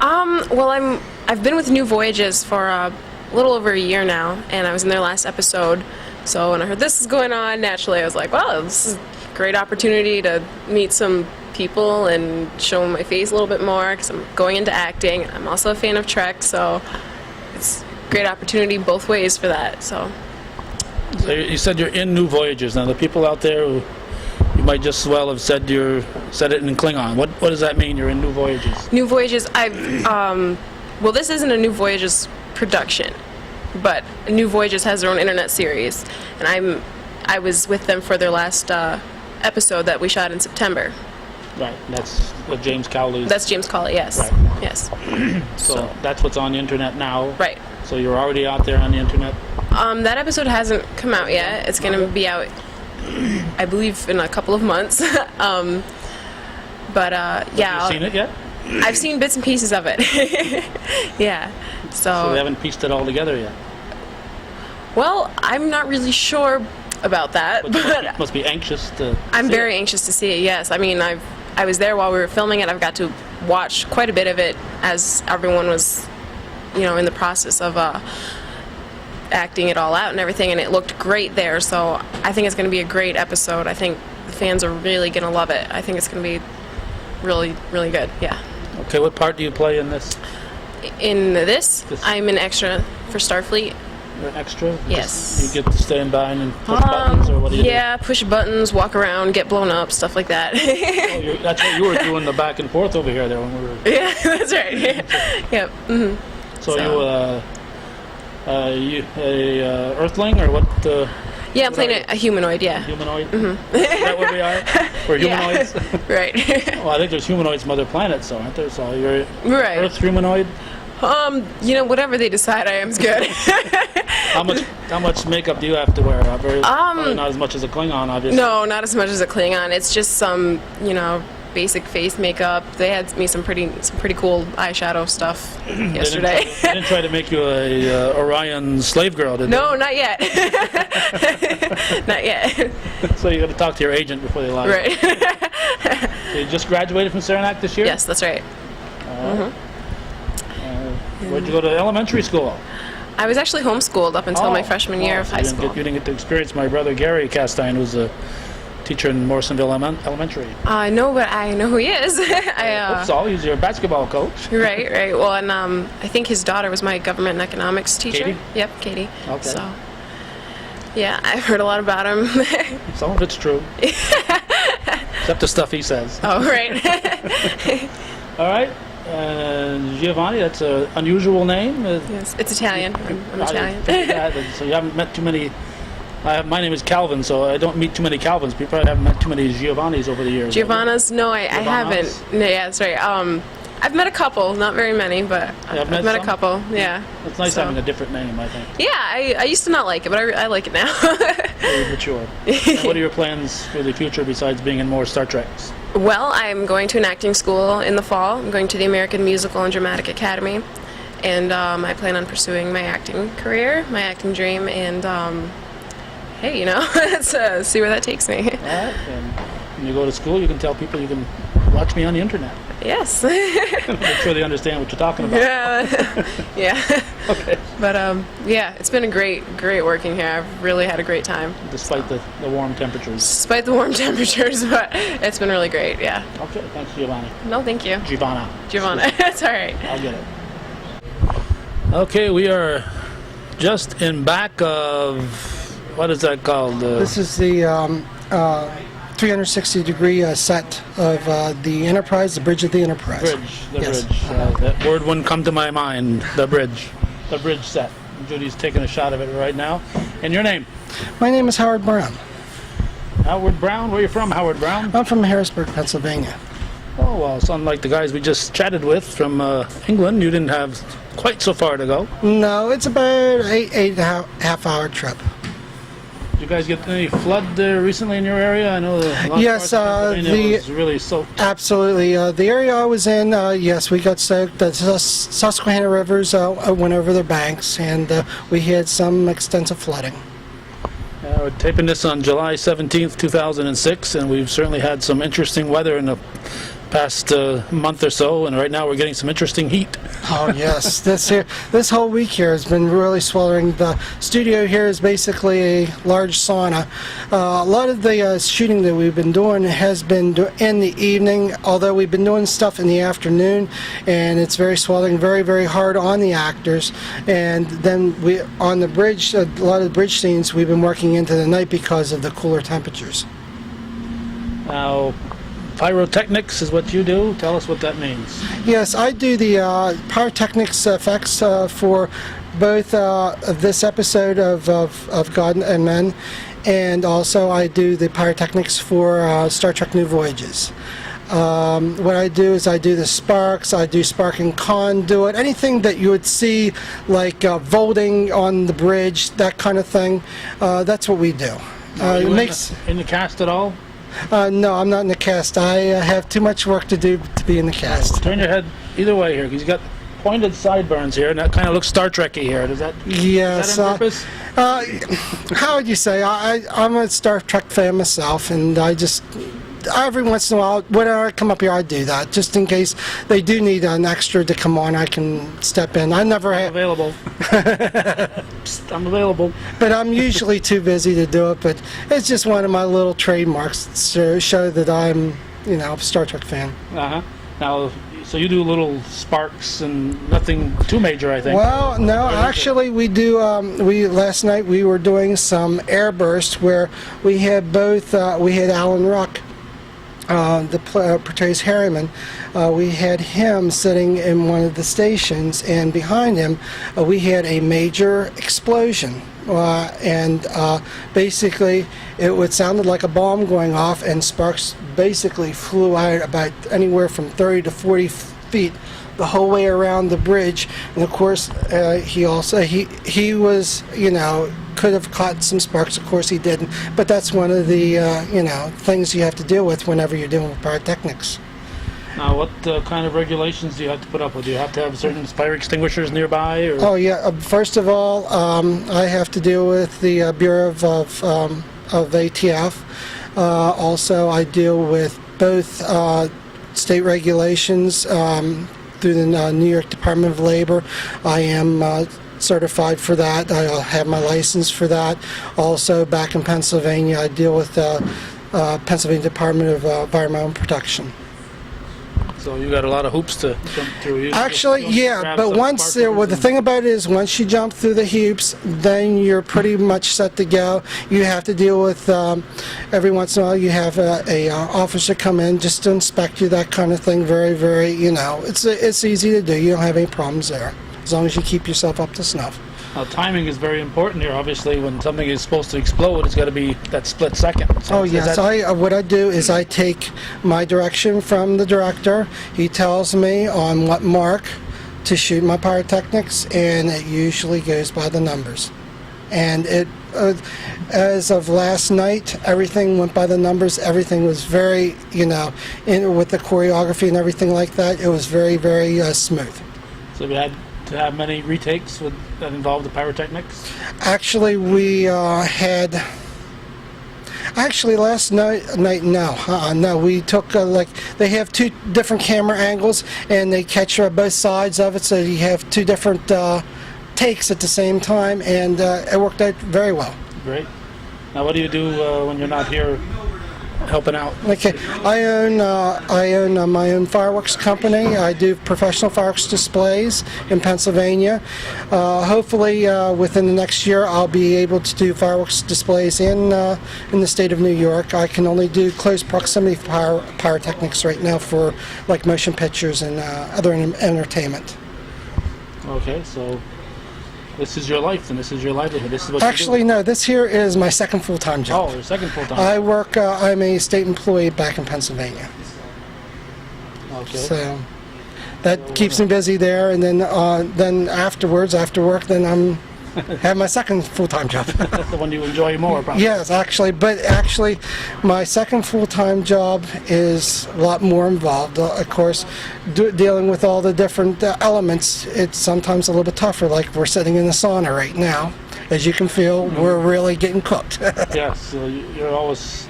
Well, I've been with New Voyages for a little over a year now, and I was in their last episode. So when I heard this is going on, naturally I was like, well, this is a great opportunity to meet some people and show my face a little bit more because I'm going into acting. I'm also a fan of Trek, so it's a great opportunity both ways for that. So You said you're in New Voyages. Now the people out there who you might just as well have said it in Klingon. What does that mean? You're in New Voyages. New Voyages, well, this isn't a New Voyages production, but New Voyages has their own internet series, and I was with them for their last episode that we shot in September. Right. That's what James Cowley. That's James Cawley, yes. Right. Yes. So that's what's on the internet now. Right. So you're already out there on the internet. That episode hasn't come out yet. It's going to be out, I believe, in a couple of months. Yeah. Have you seen it yet? I've seen bits and pieces of it. Yeah. So they haven't pieced it all together yet. Well, I'm not really sure about that, But you must be anxious to. I'm see very it. anxious to see it. Yes, I mean I was there while we were filming it. I've got to watch quite a bit of it as everyone was, in the process of acting it all out and everything, and it looked great there. So I think it's going to be a great episode. I think the fans are really going to love it. I think it's going to be really, really good. Yeah. Okay, what part do you play in this? In this, I'm an extra for Starfleet. You're an extra? Yes. You get to stand by and push buttons, or what do you Yeah, push buttons, walk around, get blown up, stuff like that. do? Oh, that's what you were doing the back and forth over here there when we were. Yeah, that's right. Yep. Mm-hmm. So you a Earthling or what? Yeah, I'm playing a humanoid, yeah. Humanoid? Mm-hmm. Is that what we are? We're humanoids? Yeah. Right. Well, I think there's humanoids from other planets, so aren't there? So you're Right. Earth humanoid? Whatever they decide I am is good. How much makeup do you have to wear? Probably not as much as a Klingon, obviously. No, not as much as a Klingon. It's just some, basic face makeup. They had me some pretty cool eyeshadow stuff yesterday. They didn't try to make you a Orion slave girl, did No, not yet. Not yet. they? So you got to talk to your agent before they lie. Right. So you just graduated from Saranac this year? Yes, that's right. Where'd you go to elementary school? I was actually homeschooled up until my freshman year of so high you school. You didn't get to experience my brother Gary Castine, who's a teacher in Morrisonville Elementary. No, but I know who he is. Hope so. He's your basketball coach. Right. Well, and I think his daughter was my government and economics teacher. Katie? Yep, Katie. Okay. So, yeah, I've heard a lot about him. Some of it's true. Except the stuff he says. Oh, right. All right. Giovanni, that's an unusual name. Yes, it's Italian. I'm Italian. So you haven't met too many. My name is Calvin, so I don't meet too many Calvins. People probably haven't met too many Giovannis over the years. Giovannas? No, I haven't. No, yeah, that's right. I've met a couple, not very many, but I've met a couple. Yeah. It's nice having a different name, I think. Yeah, I used to not like it, but I like it now. Very mature. What are your plans for the future besides being in more Star Treks? Well, I'm going to an acting school in the fall. I'm going to the American Musical and Dramatic Academy, and I plan on pursuing my acting career, my acting dream, and hey, let's see where that takes me. All right. And when you go to school, you can tell people you can watch me on the internet. Yes. Make sure they understand what you're talking about. Yeah. Okay. But yeah, it's been a great working here. I've really had a great time. Despite the warm temperatures. Despite the warm temperatures, but it's been really great. Yeah. Okay. Thanks, Giovanni. No, thank you. Giovanna. It's all right. I'll get it. Okay, we are just in back of, what is that called? This is the 360-degree set of the Enterprise, the bridge of the Enterprise. The Yes. bridge. That word wouldn't come to my mind. The bridge set. Judy's taking a shot of it right now. And your name? My name is Howard Brown. Howard Brown. Where are you from, Howard Brown? I'm from Harrisburg, Pennsylvania. Oh, well, so unlike the guys we just chatted with from England, you didn't have quite so far to go. No, it's about eight and a half hour trip. Did you guys get any flood recently in your area? I know the Yes, Pennsylvania was really soaked. Absolutely. The area I was in, yes, we got soaked. The Susquehanna rivers went over their banks, and we had some extensive flooding. We're taping this on July 17th, 2006, and we've certainly had some interesting weather in the past month or so, and right now we're getting some interesting heat. Oh yes, this whole week here has been really sweltering. The studio here is basically a large sauna. A lot of the shooting that we've been doing has been in the evening, although we've been doing stuff in the afternoon, and it's very sweltering, very, very hard on the actors. And then we on the bridge, a lot of the bridge scenes we've been working into the night because of the cooler temperatures. Now, pyrotechnics is what you do. Tell us what that means. Yes, I do the pyrotechnics effects for both this episode of God and Men, and also I do the pyrotechnics for Star Trek New Voyages. What I do is I do the sparks, I do sparking conduit, anything that you would see like vaulting on the bridge, that kind of thing. That's what we do. Are you in the cast at all? No, I'm not in the cast. I have too much work to do to be in the cast. Turn your head either way here, because you got pointed sideburns here, and that kind of looks Star Trek-y here. Is that on purpose? How would you say? I'm a Star Trek fan myself, and I just every once in a while, whenever I come up here, I do that, just in case they do need an extra to come on. I can step in. I never have available. I'm available. But I'm usually too busy to do it. But it's just one of my little trademarks to show that I'm, a Star Trek fan. Now, so you do little sparks and nothing too major, I think. Well, no, actually we do. Last night we were doing some airburst where we had both. We had Alan Ruck portrays Harriman, we had him sitting in one of the stations, and behind him we had a major explosion. And basically it sounded like a bomb going off, and sparks basically flew out about anywhere from 30 to 40 feet the whole way around the bridge. And of course he was, could have caught some sparks. Of course he didn't, but that's one of the things you have to deal with whenever you're dealing with pyrotechnics. Now, what kind of regulations do you have to put up with? Do you have to have certain fire extinguishers nearby? Or? Oh yeah. First of all, I have to deal with the Bureau of ATF. Also, I deal with both state regulations through the New York Department of Labor. I am certified for that. I have my license for that. Also, back in Pennsylvania, I deal with Pennsylvania Department of Environmental Protection. So you got a lot of hoops to jump through. Actually, yeah, but the thing about it is, once you jump through the hoops, then you're pretty much set to go. You have to deal with, every once in a while, you have a officer come in just to inspect you, that kind of thing. Very, very, it's easy to do. You don't have any problems there, as long as you keep yourself up to snuff. Now, timing is very important here. Obviously, when something is supposed to explode, it's got to be that split second. So yes. What I do is I take my direction from the director. He tells me on what mark to shoot my pyrotechnics, and it usually goes by the numbers. And as of last night, everything went by the numbers. Everything was very, with the choreography and everything like that, it was very, very smooth. So we had to have many retakes that involved the pyrotechnics? Actually, we had... Actually, last night, no. We took, they have two different camera angles, and they catch both sides of it, so you have two different takes at the same time, and it worked out very well. Great. Now, what do you do when you're not here helping out? Okay, I own my own fireworks company. I do professional fireworks displays in Pennsylvania. Hopefully, within the next year, I'll be able to do fireworks displays in the state of New York. I can only do close proximity pyrotechnics right now for like motion pictures and other entertainment. Okay, so this is your life, and this is your livelihood. This is what Actually, you do. no. This here is my second full-time job. Oh, your second full-time. I work. I'm a state employee back in Pennsylvania. Okay. So that keeps me busy there, and then afterwards, after work, then I'm have my second full-time job. That's the one you enjoy more, probably. Yes, actually, my second full-time job is a lot more involved. Of course, dealing with all the different elements, it's sometimes a little bit tougher. Like we're sitting in the sauna right now. As you can feel, we're really getting cooked. Yes, so you're always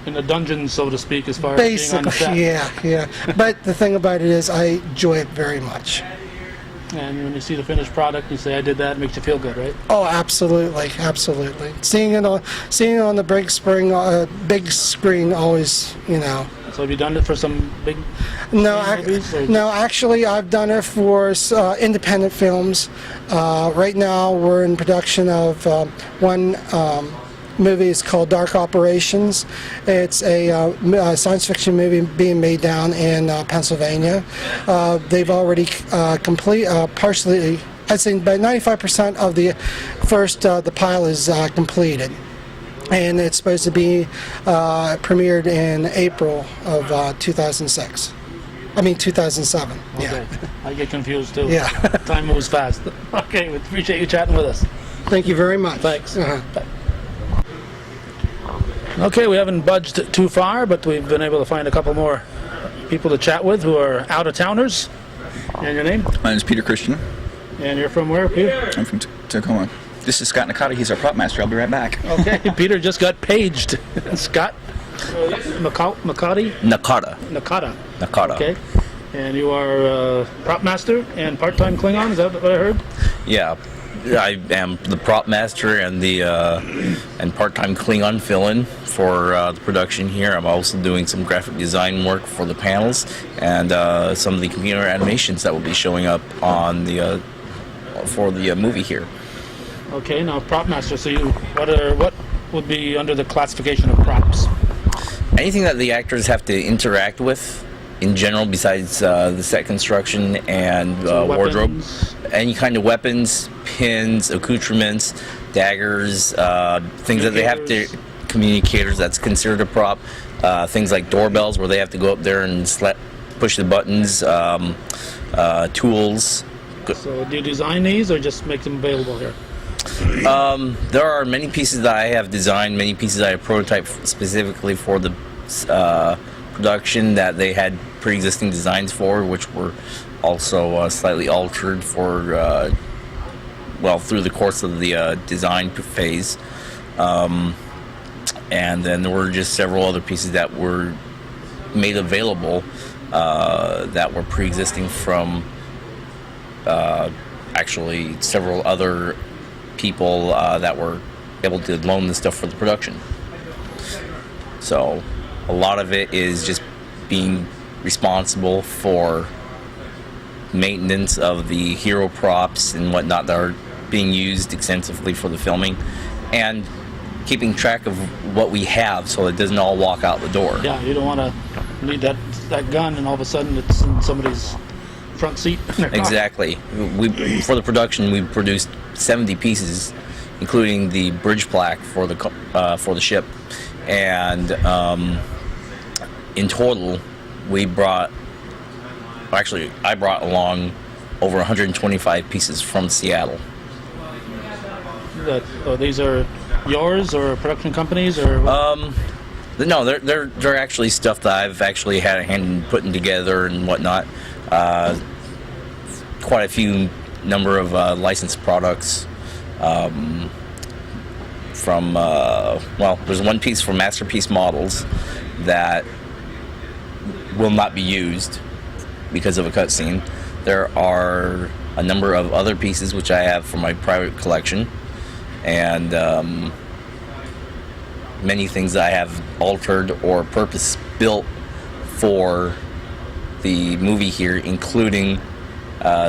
in a dungeon, so to speak, as far as being on the set. Basically, yeah. But the thing about it is, I enjoy it very much. And when you see the finished product, you say, "I did that." It makes you feel good, right? Oh, absolutely, absolutely. Seeing it on the big screen, always, So have you done it for some big movies? No, actually, I've done it for independent films. Right now, we're in production of one movie. It's called Dark Operations. It's a science fiction movie being made down in Pennsylvania. They've already partially, I'd say by 95% of the first, the pile is completed. And it's supposed to be premiered in April of 2006. I mean 2007. Okay. Yeah. I get confused too. Yeah. Time moves fast. Okay, we appreciate you chatting with us. Thank you very much. Thanks. Uh-huh. Okay, we haven't budged too far, but we've been able to find a couple more people to chat with who are out-of-towners. And your name? My name is Peter Christian. And you're from where, Peter? I'm from Tacoma. This is Scott Nakata. He's our prop master. I'll be right back. Okay, Peter just got paged. Scott Nakata? Nakata. Okay. And you are prop master and part-time Klingon, is that what I heard? Yeah. I am the prop master and the and part-time Klingon fill-in for the production here. I'm also doing some graphic design work for the panels and some of the computer animations that will be showing up on the for the movie here. Okay, now prop master. So what would be under the classification of props? anything that the actors have to interact with in general, besides the set construction and wardrobe. Weapons? Any kind of weapons, pins, accoutrements, daggers, things that they have to... Communicators, that's considered a prop. Things like doorbells, where they have to go up there and push the buttons, tools. So do you design these or just make them available here? There are many pieces that I have designed, many pieces I have prototyped specifically for the production that they had pre-existing designs for, which were also slightly altered for, through the course of the design phase. And then there were just several other pieces that were made available that were pre-existing from actually several other people that were able to loan the stuff for the production. So a lot of it is just being responsible for maintenance of the hero props and whatnot that are being used extensively for the filming, and keeping track of what we have so it doesn't all walk out the door. Yeah, you don't want to need that gun and all of a sudden it's in somebody's front seat in their car. Exactly. For the production, we produced 70 pieces, including the bridge plaque for the ship, and in total, I brought along over 125 pieces from Seattle. These are yours or production companies or? No, they're actually stuff that I've actually had a hand in putting together and whatnot. Quite a few number of licensed products from there's one piece for Masterpiece Models that will not be used because of a cutscene. There are a number of other pieces which I have for my private collection, and many things that I have altered or purpose built for the movie here, including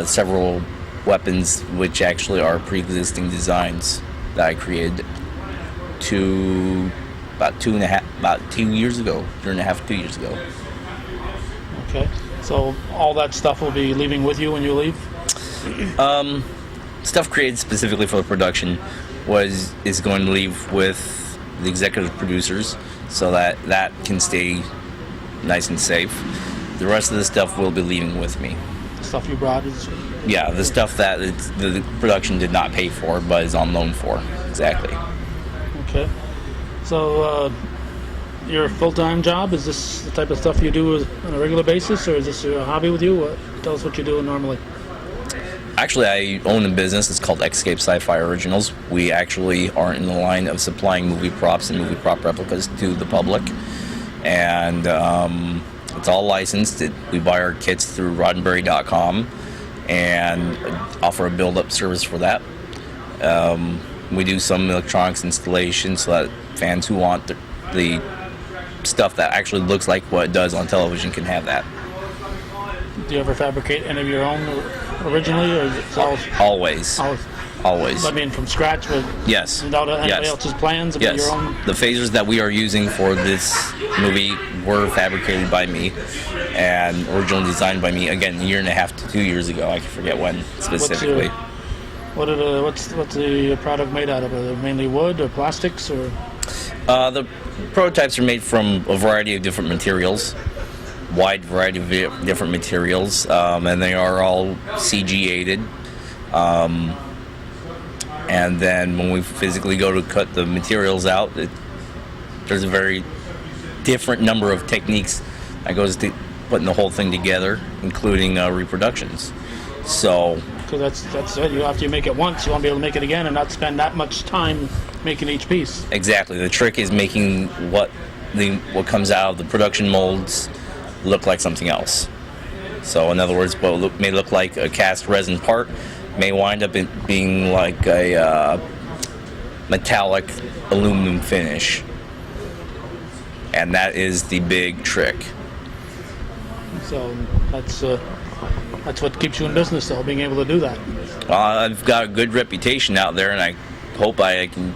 several weapons which actually are pre-existing designs that I created about 2 years ago. Okay, so all that stuff will be leaving with you when you leave? Stuff created specifically for the production is going to leave with the executive producers, so that can stay nice and safe. The rest of the stuff will be leaving with me. The stuff you brought is? Yeah, the stuff that the production did not pay for, but is on loan for. Exactly. Okay. So, your full-time job, is this the type of stuff you do on a regular basis, or is this your hobby with you? Tell us what you do normally. Actually, I own a business. It's called Escape Sci-Fi Originals. We actually are in the line of supplying movie props and movie prop replicas to the public. And it's all licensed. We buy our kits through roddenberry.com and offer a build-up service for that. We do some electronics installation so that fans who want the stuff that actually looks like what it does on television can have that. Do you ever fabricate any of your own originally, or is it all? Always. I mean, from scratch, yes, without anybody else's plans, yes. Your own? The phasers that we are using for this movie were fabricated by me and originally designed by me, again, a year and a half to 2 years ago. I forget when specifically. What's the product made out of? Are they mainly wood or plastics, or? The prototypes are made from a variety of different materials, wide variety of different materials, and they are all CG-aided. And then when we physically go to cut the materials out, there's a very different number of techniques that goes to putting the whole thing together, including reproductions. So, because that's it. After you make it once, you want to be able to make it again and not spend that much time making each piece. Exactly. The trick is making what comes out of the production molds look like something else. So, in other words, what may look like a cast resin part may wind up being like a metallic aluminum finish, and that is the big trick. So that's what keeps you in business, though, being able to do that. I've got a good reputation out there, and I hope I can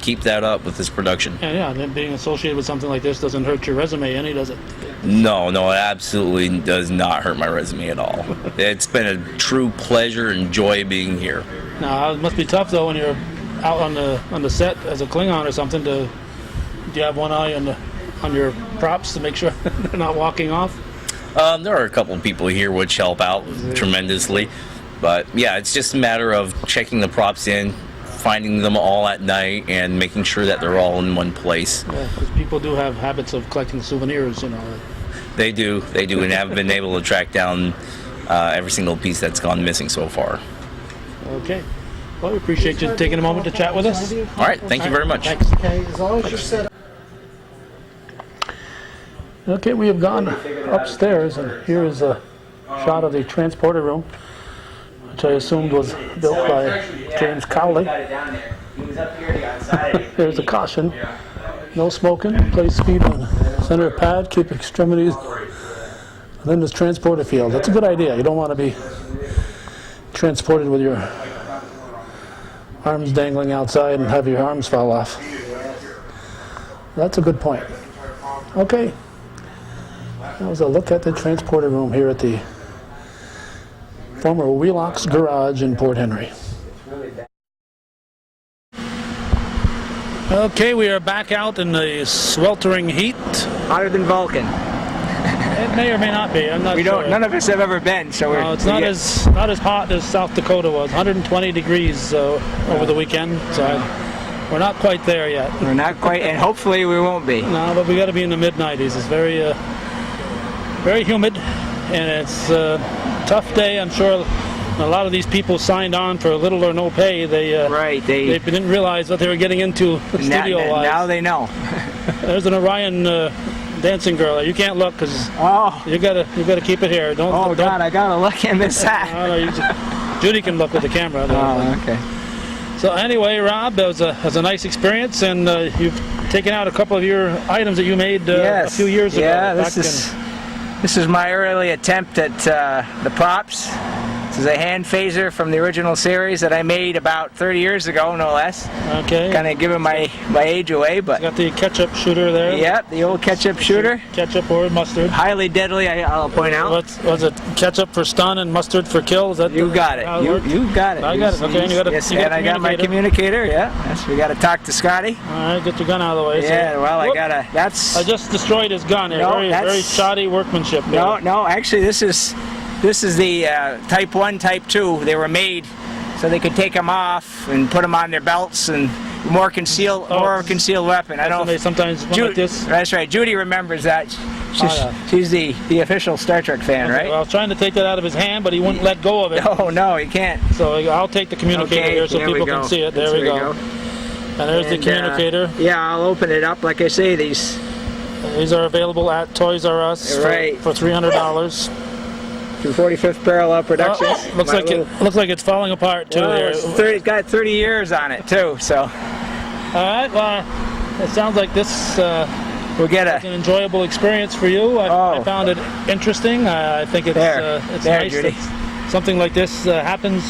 keep that up with this production. And yeah, then being associated with something like this doesn't hurt your resume any, does it? No, it absolutely does not hurt my resume at all. It's been a true pleasure and joy being here. Now, it must be tough though when you're out on the set as a Klingon or something. Do you have one eye on your props to make sure they're not walking off? There are a couple of people here which help out tremendously, but yeah, it's just a matter of checking the props in, finding them all at night, and making sure that they're all in one place. Yeah, because people do have habits of collecting souvenirs, you know. They do, and have been able to track down every single piece that's gone missing so far. Okay. Well, we appreciate you taking a moment to chat with us. All right, thank you very much. Thanks. Okay, as long as you're set. Okay, we have gone upstairs, and here is a shot of the transporter room, which I assumed was built by James Cowley. There's a caution: no smoking. Place speed on center pad. Keep extremities within this transporter field. That's a good idea. You don't want to be transported with your arms dangling outside and have your arms fall off. That's a good point. Okay. That was a look at the transporter room here at the former Wheelock's Garage in Port Henry. Okay, we are back out in the sweltering heat. Hotter than Vulcan. It may or may not be. I'm not sure. None of us have ever been, so we're. No, it's not as hot as South Dakota was. 120 degrees over the weekend, so we're not quite there yet. We're not quite, and hopefully we won't be. No, but we got to be in the mid-90s. It's very, very humid, and it's a tough day. I'm sure a lot of these people signed on for little or no pay. They didn't realize what they were getting into studio-wise. Now they know. There's an Orion dancing girl. You can't look because you gotta keep it here. Don't. God, I gotta look and miss that. No, Judy can look with the camera. Okay. So anyway, Rob, that was a nice experience, and you've taken out a couple of your items that you made a few years ago. Yeah, this is my early attempt at the props. This is a hand phaser from the original series that I made about 30 years ago, no less. Okay. Kind of giving my age away, but. It's got the ketchup shooter there. Yep, the old ketchup shooter. Ketchup or mustard. Highly deadly, I'll point out. Was it ketchup for stun and mustard for kill? Is that you got it. You got it. I got it. Okay, and I got my communicator. Yeah. Yes, we got to talk to Scotty. All right, get your gun out of the way. Yeah. So. Well, I gotta. That's. I just destroyed his gun. Very shoddy workmanship. No. Actually, this is the Type 1, Type 2. They were made so they could take them off and put them on their belts and more concealed weapon. I don't. They sometimes like this. That's right. Judy remembers that. She's the official Star Trek fan, okay, right? Well, I was trying to take that out of his hand, but he wouldn't let go of it. No, he can't. So I'll take the communicator here so people can see it. There we go. And there's the communicator. Yeah, I'll open it up. Like I say, these are available at Toys R Us for $300. Through 45th Parallel Productions. Looks like it's falling apart too. It's got 30 years on it too. So. All right. Well, it sounds like this we'll get an enjoyable experience for you. I found it interesting. I think it's nice Judy. that something like this happens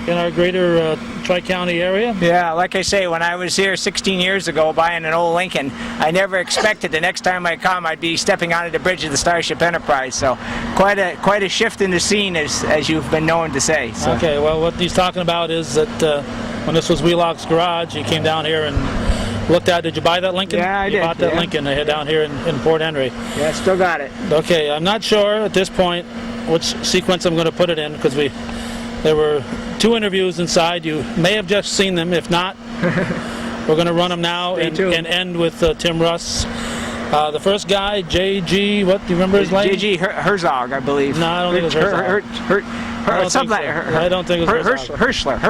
in our greater Tri-County area. Yeah, like I say, when I was here 16 years ago buying an old Lincoln, I never expected the next time I come I'd be stepping onto the bridge of the Starship Enterprise. So quite a shift in the scene, as you've been known to say. So. Okay, well, what he's talking about is that when this was Wheelock's Garage, he came down here and looked at. Did you buy that Lincoln? Yeah, I did. You bought that Lincoln down here in Port Henry. Yeah, still got it. Okay, I'm not sure at this point which sequence I'm going to put it in because there were 2 interviews inside. You may have just seen them. If not, we're going to run them now and end with Tim Russ. The first guy, J.G., what, do you remember his name? J.G. Herzog, I believe. No, I don't think it was Herzog. I don't think it was Herzog.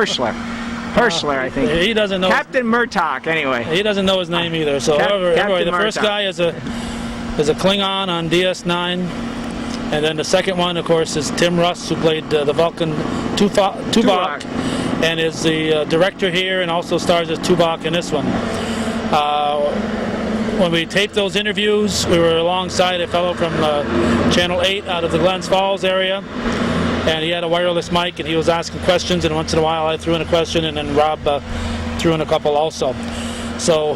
Herschler, I think. He doesn't know. Captain Murtaugh, anyway. He doesn't know his name either. So, anyway, the first guy is a Klingon on DS9. And then the second one, of course, is Tim Russ, who played the Vulcan Tuvok, and is the director here and also stars as Tuvok in this one. When we taped those interviews, we were alongside a fellow from Channel 8 out of the Glens Falls area, and he had a wireless mic, and he was asking questions, and once in a while I threw in a question, and then Rob threw in a couple also. So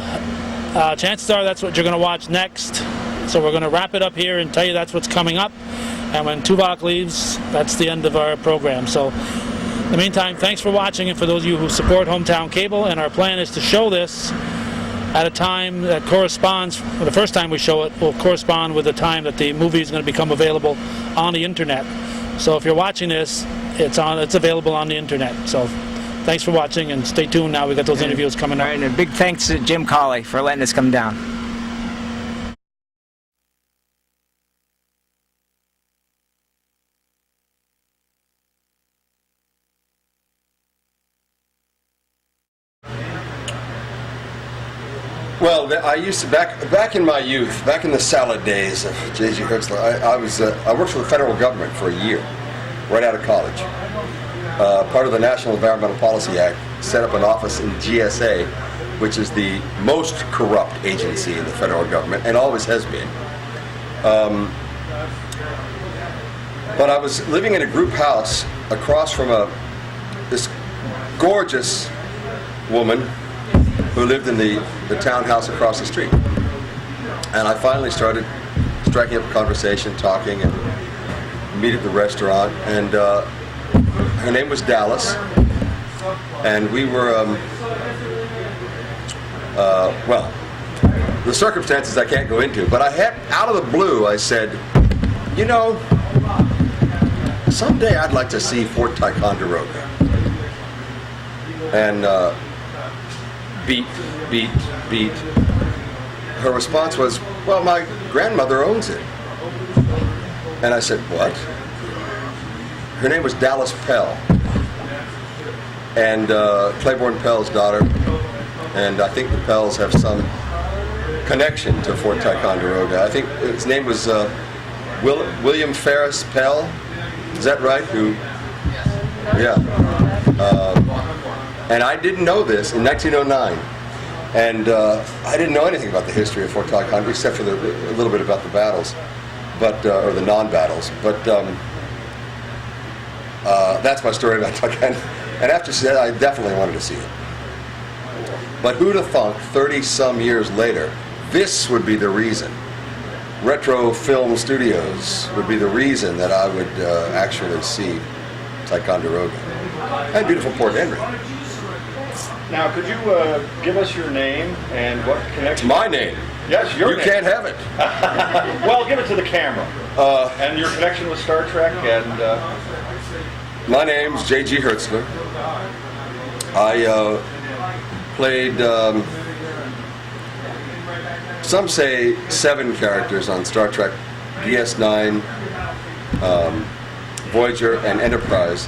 chances are that's what you're going to watch next. So we're going to wrap it up here and tell you that's what's coming up. And when Tuvok leaves, that's the end of our program. So in the meantime, thanks for watching, and for those of you who support Hometown Cable, and our plan is to show this at a time that corresponds, the first time we show it will correspond with the time that the movie is going to become available on the internet. So if you're watching this, it's available on the internet. So thanks for watching, and stay tuned now. We've got those interviews coming up. All right, and a big thanks to Jim Colley for letting us come down. Well, I used to back in my youth, back in the salad days of J.G. Hertzler. I worked for the federal government for a year, right out of college. Part of the National Environmental Policy Act set up an office in GSA, which is the most corrupt agency in the federal government, and always has been. But I was living in a group house across from this gorgeous woman who lived in the townhouse across the street. And I finally started striking up a conversation, talking, and meet at the restaurant. And her name was Dallas. And we were, well, the circumstances I can't go into, but out of the blue, I said, you know, someday I'd like to see Fort Ticonderoga. And beat. Her response was, well, my grandmother owns it. And I said, what? Her name was Dallas Pell. And Claiborne Pell's daughter. And I think the Pells have some connection to Fort Ticonderoga. I think his name was William Ferris Pell. Is that right? Yeah. And I didn't know this in 1909. And I didn't know anything about the history of Fort Ticonderoga, except for a little bit about the battles, or the non-battles. But that's my story about Ticonderoga. And after she said, I definitely wanted to see it. But who'd have thunk, 30-some years later, this would be the reason. Retro Film Studios would be the reason that I would actually see Ticonderoga. And beautiful Port Henry. Now, could you give us your name and what connection? My name? Yes, your name. You can't have it. Well, give it to the camera. And your connection with Star Trek and... My name's J.G. Hertzler. I played, some say 7 characters on Star Trek, DS9, Voyager, and Enterprise.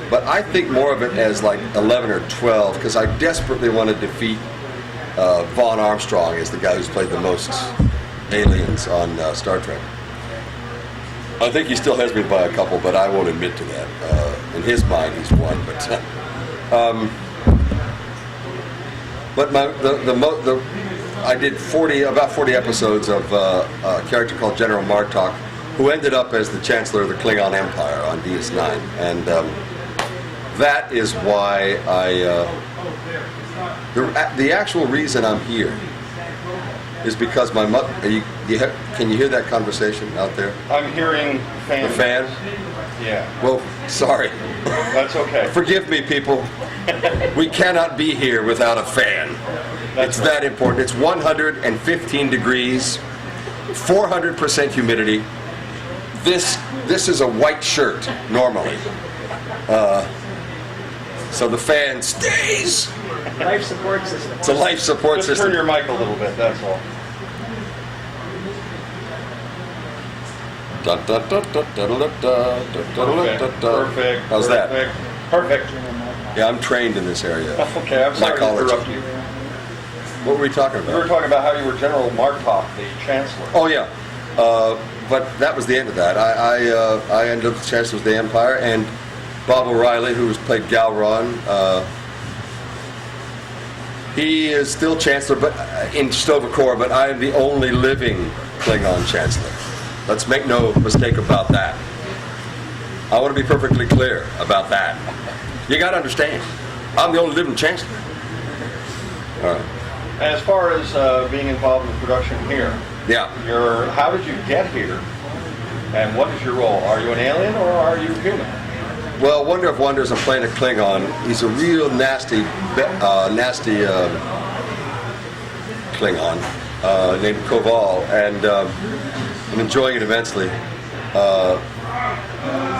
But I think more of it as like 11 or 12, because I desperately want to defeat Vaughn Armstrong as the guy who's played the most aliens on Star Trek. I think he still has me by a couple, but I won't admit to that. In his mind, he's one. But I did about 40 episodes of a character called General Martok, who ended up as the Chancellor of the Klingon Empire on DS9, and that is why the actual reason I'm here is because my mother. Can you hear that conversation out there? I'm hearing fans. The fan? Yeah. Well, sorry. That's okay. Forgive me, people. We cannot be here without a fan. It's that important. It's 115 degrees, 400% humidity. This is a white shirt normally. So the fan stays. Life support system. It's a life support Just system. turn your mic a little bit, that's all. Perfect. How's that? Perfect. Yeah, I'm trained in this area. Okay, I'm sorry to interrupt you. What were we talking about? You were talking about how you were General Martok, the Chancellor. Oh, yeah. But that was the end of that. I ended up the Chancellor of the Empire, and Bob O'Reilly, who was played Galron, he is still Chancellor but in Sto-vo-kor, but I am the only living Klingon Chancellor. Let's make no mistake about that. I want to be perfectly clear about that. You got to understand, I'm the only living Chancellor. All right. As far as being involved in the production here, Yeah. how did you get here, and what is your role? Are you an alien or are you human? Well, Wonder of Wonders, I'm playing a Klingon. He's a real nasty Klingon named Koval, and I'm enjoying it immensely.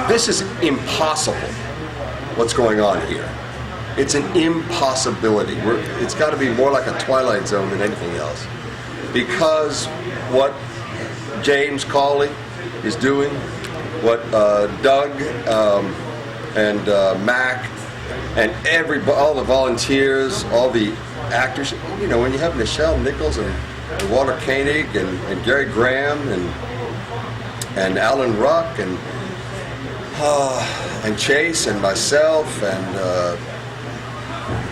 This is impossible, what's going on here. It's an impossibility. It's got to be more like a Twilight Zone than anything else. Because what James Cawley is doing, what Doug and Mac and all the volunteers, all the actors, you know, when you have Nichelle Nichols and Walter Koenig and Gary Graham and Alan Ruck and Chase and myself and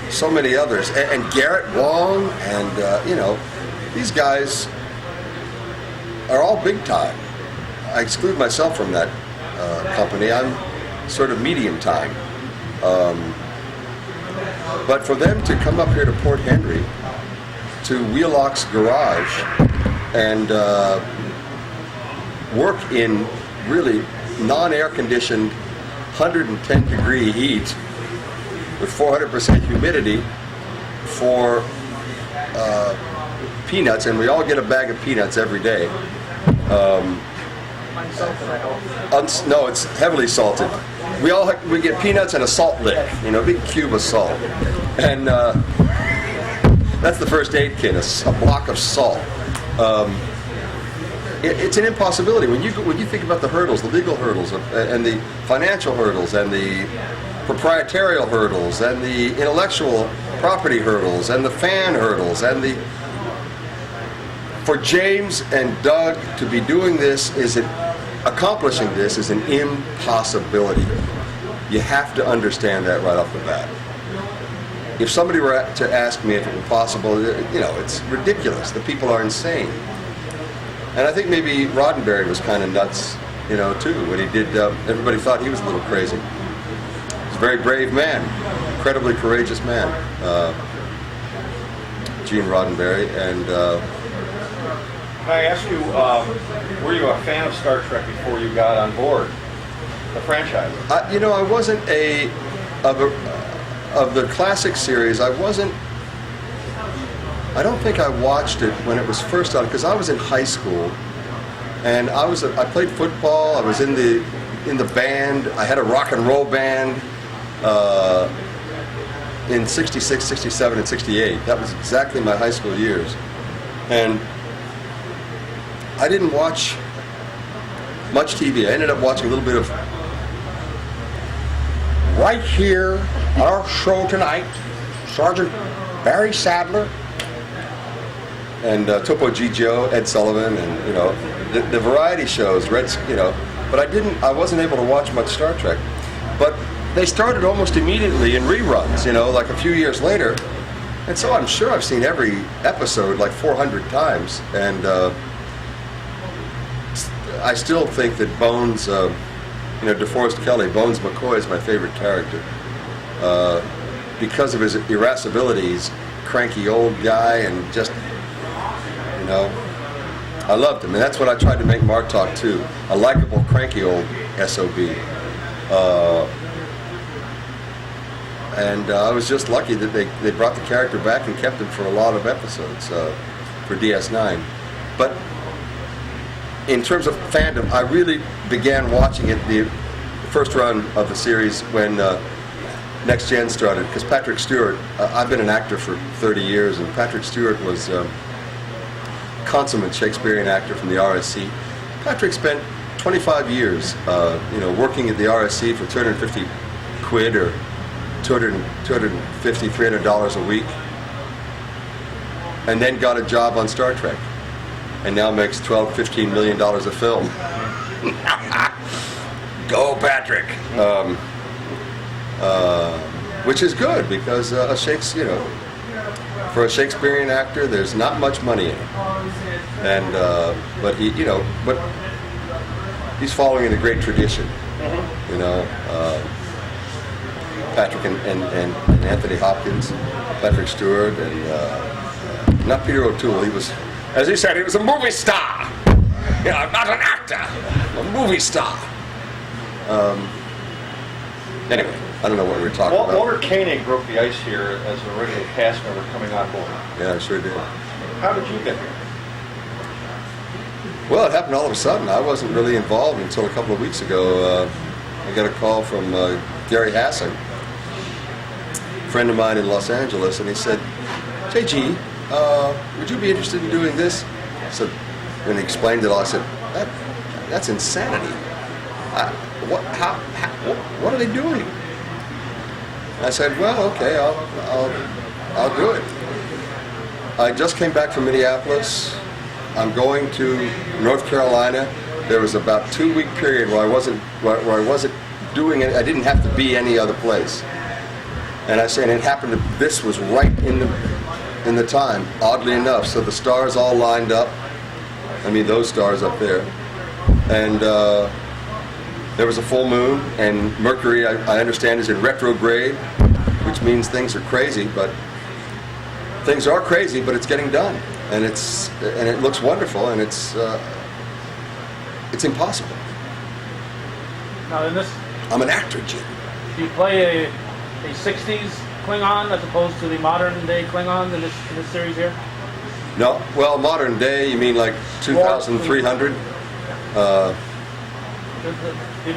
so many others, and Garrett Wong, and you know, these guys are all big time. I exclude myself from that company. I'm sort of medium time. But for them to come up here to Port Henry, to Wheelock's garage, and work in really non-air conditioned 110 degree heat with 400% humidity for peanuts, and we all get a bag of peanuts every day. No, it's heavily salted. We get peanuts and a salt lick, you know, a big cube of salt, and that's the first aid kit, a block of salt. It's an impossibility when you think about the hurdles, the legal hurdles, and the financial hurdles, and the proprietarial hurdles, and the intellectual property hurdles, and the fan hurdles, and for James and Doug to be doing this accomplishing this is an impossibility. You have to understand that right off the bat. If somebody were to ask me if it were possible, you know, it's ridiculous. The people are insane. And I think maybe Roddenberry was kind of nuts, you know, too, when he did. Everybody thought he was a little crazy. He's a very brave man, incredibly courageous man, Gene Roddenberry. And Can I ask you, were you a fan of Star Trek before you got on board the franchise? You know, I wasn't of the classic series. I don't think I watched it when it was first on, because I was in high school, and I played football. I was in the band. I had a rock and roll band in '66, '67, and '68. That was exactly my high school years, and I didn't watch much TV. I ended up watching a little bit of Right Here, our show tonight, Sergeant Barry Sadler and Topo Gigio, Ed Sullivan, and you know the variety shows, you know. But I wasn't able to watch much Star Trek. But they started almost immediately in reruns, you know, like a few years later. And so I'm sure I've seen every episode like 400 times, and I still think that Bones, you know, DeForest Kelley, Bones McCoy is my favorite character because of his irascibility. He's a cranky old guy, and just, you know, I loved him, and that's what I tried to make Martok too, a likable, cranky old SOB. And I was just lucky that they brought the character back and kept him for a lot of episodes for DS9. But in terms of fandom, I really began watching it the first run of the series when Next Gen started, because Patrick Stewart, I've been an actor for 30 years, and Patrick Stewart was consummate Shakespearean actor from the RSC. Patrick spent 25 years, you know, working at the RSC for 250 quid or $250, $300 a week, and then got a job on Star Trek, and now makes $12-15 million a film. Go Patrick! Which is good, because you know, for a Shakespearean actor, there's not much money in it, and but he, you know, but he's following in a great tradition, you know. Patrick and Anthony Hopkins, Patrick Stewart, and not Peter O'Toole. He was, as he said, he was a movie star. You know, not an actor, a movie star. Anyway, I don't know what we were talking about. Walter Koenig broke the ice here as an original cast member coming on board. Yeah, I sure did. How did you get here? Well, it happened all of a sudden. I wasn't really involved until a couple of weeks ago. I got a call from Gary Hassing, a friend of mine in Los Angeles, and he said, JG, would you be interested in doing this? I said, when he explained it all, I said, that's insanity. What are they doing? I said, well, okay, I'll do it. I just came back from Minneapolis. I'm going to North Carolina. There was about a 2-week period where I wasn't doing it. I didn't have to be any other place. And I said, and it happened. This was right in the time, oddly enough. So the stars all lined up. I mean, those stars up there, and there was a full moon. And Mercury, I understand, is in retrograde, which means things are crazy. But things are crazy, but it's getting done, and it looks wonderful, and it's impossible. Now, in this, I'm an actor, Jim. do you play a 60s Klingon as opposed to the modern day Klingon in this series here? No, well, modern day, you mean like 2,300? The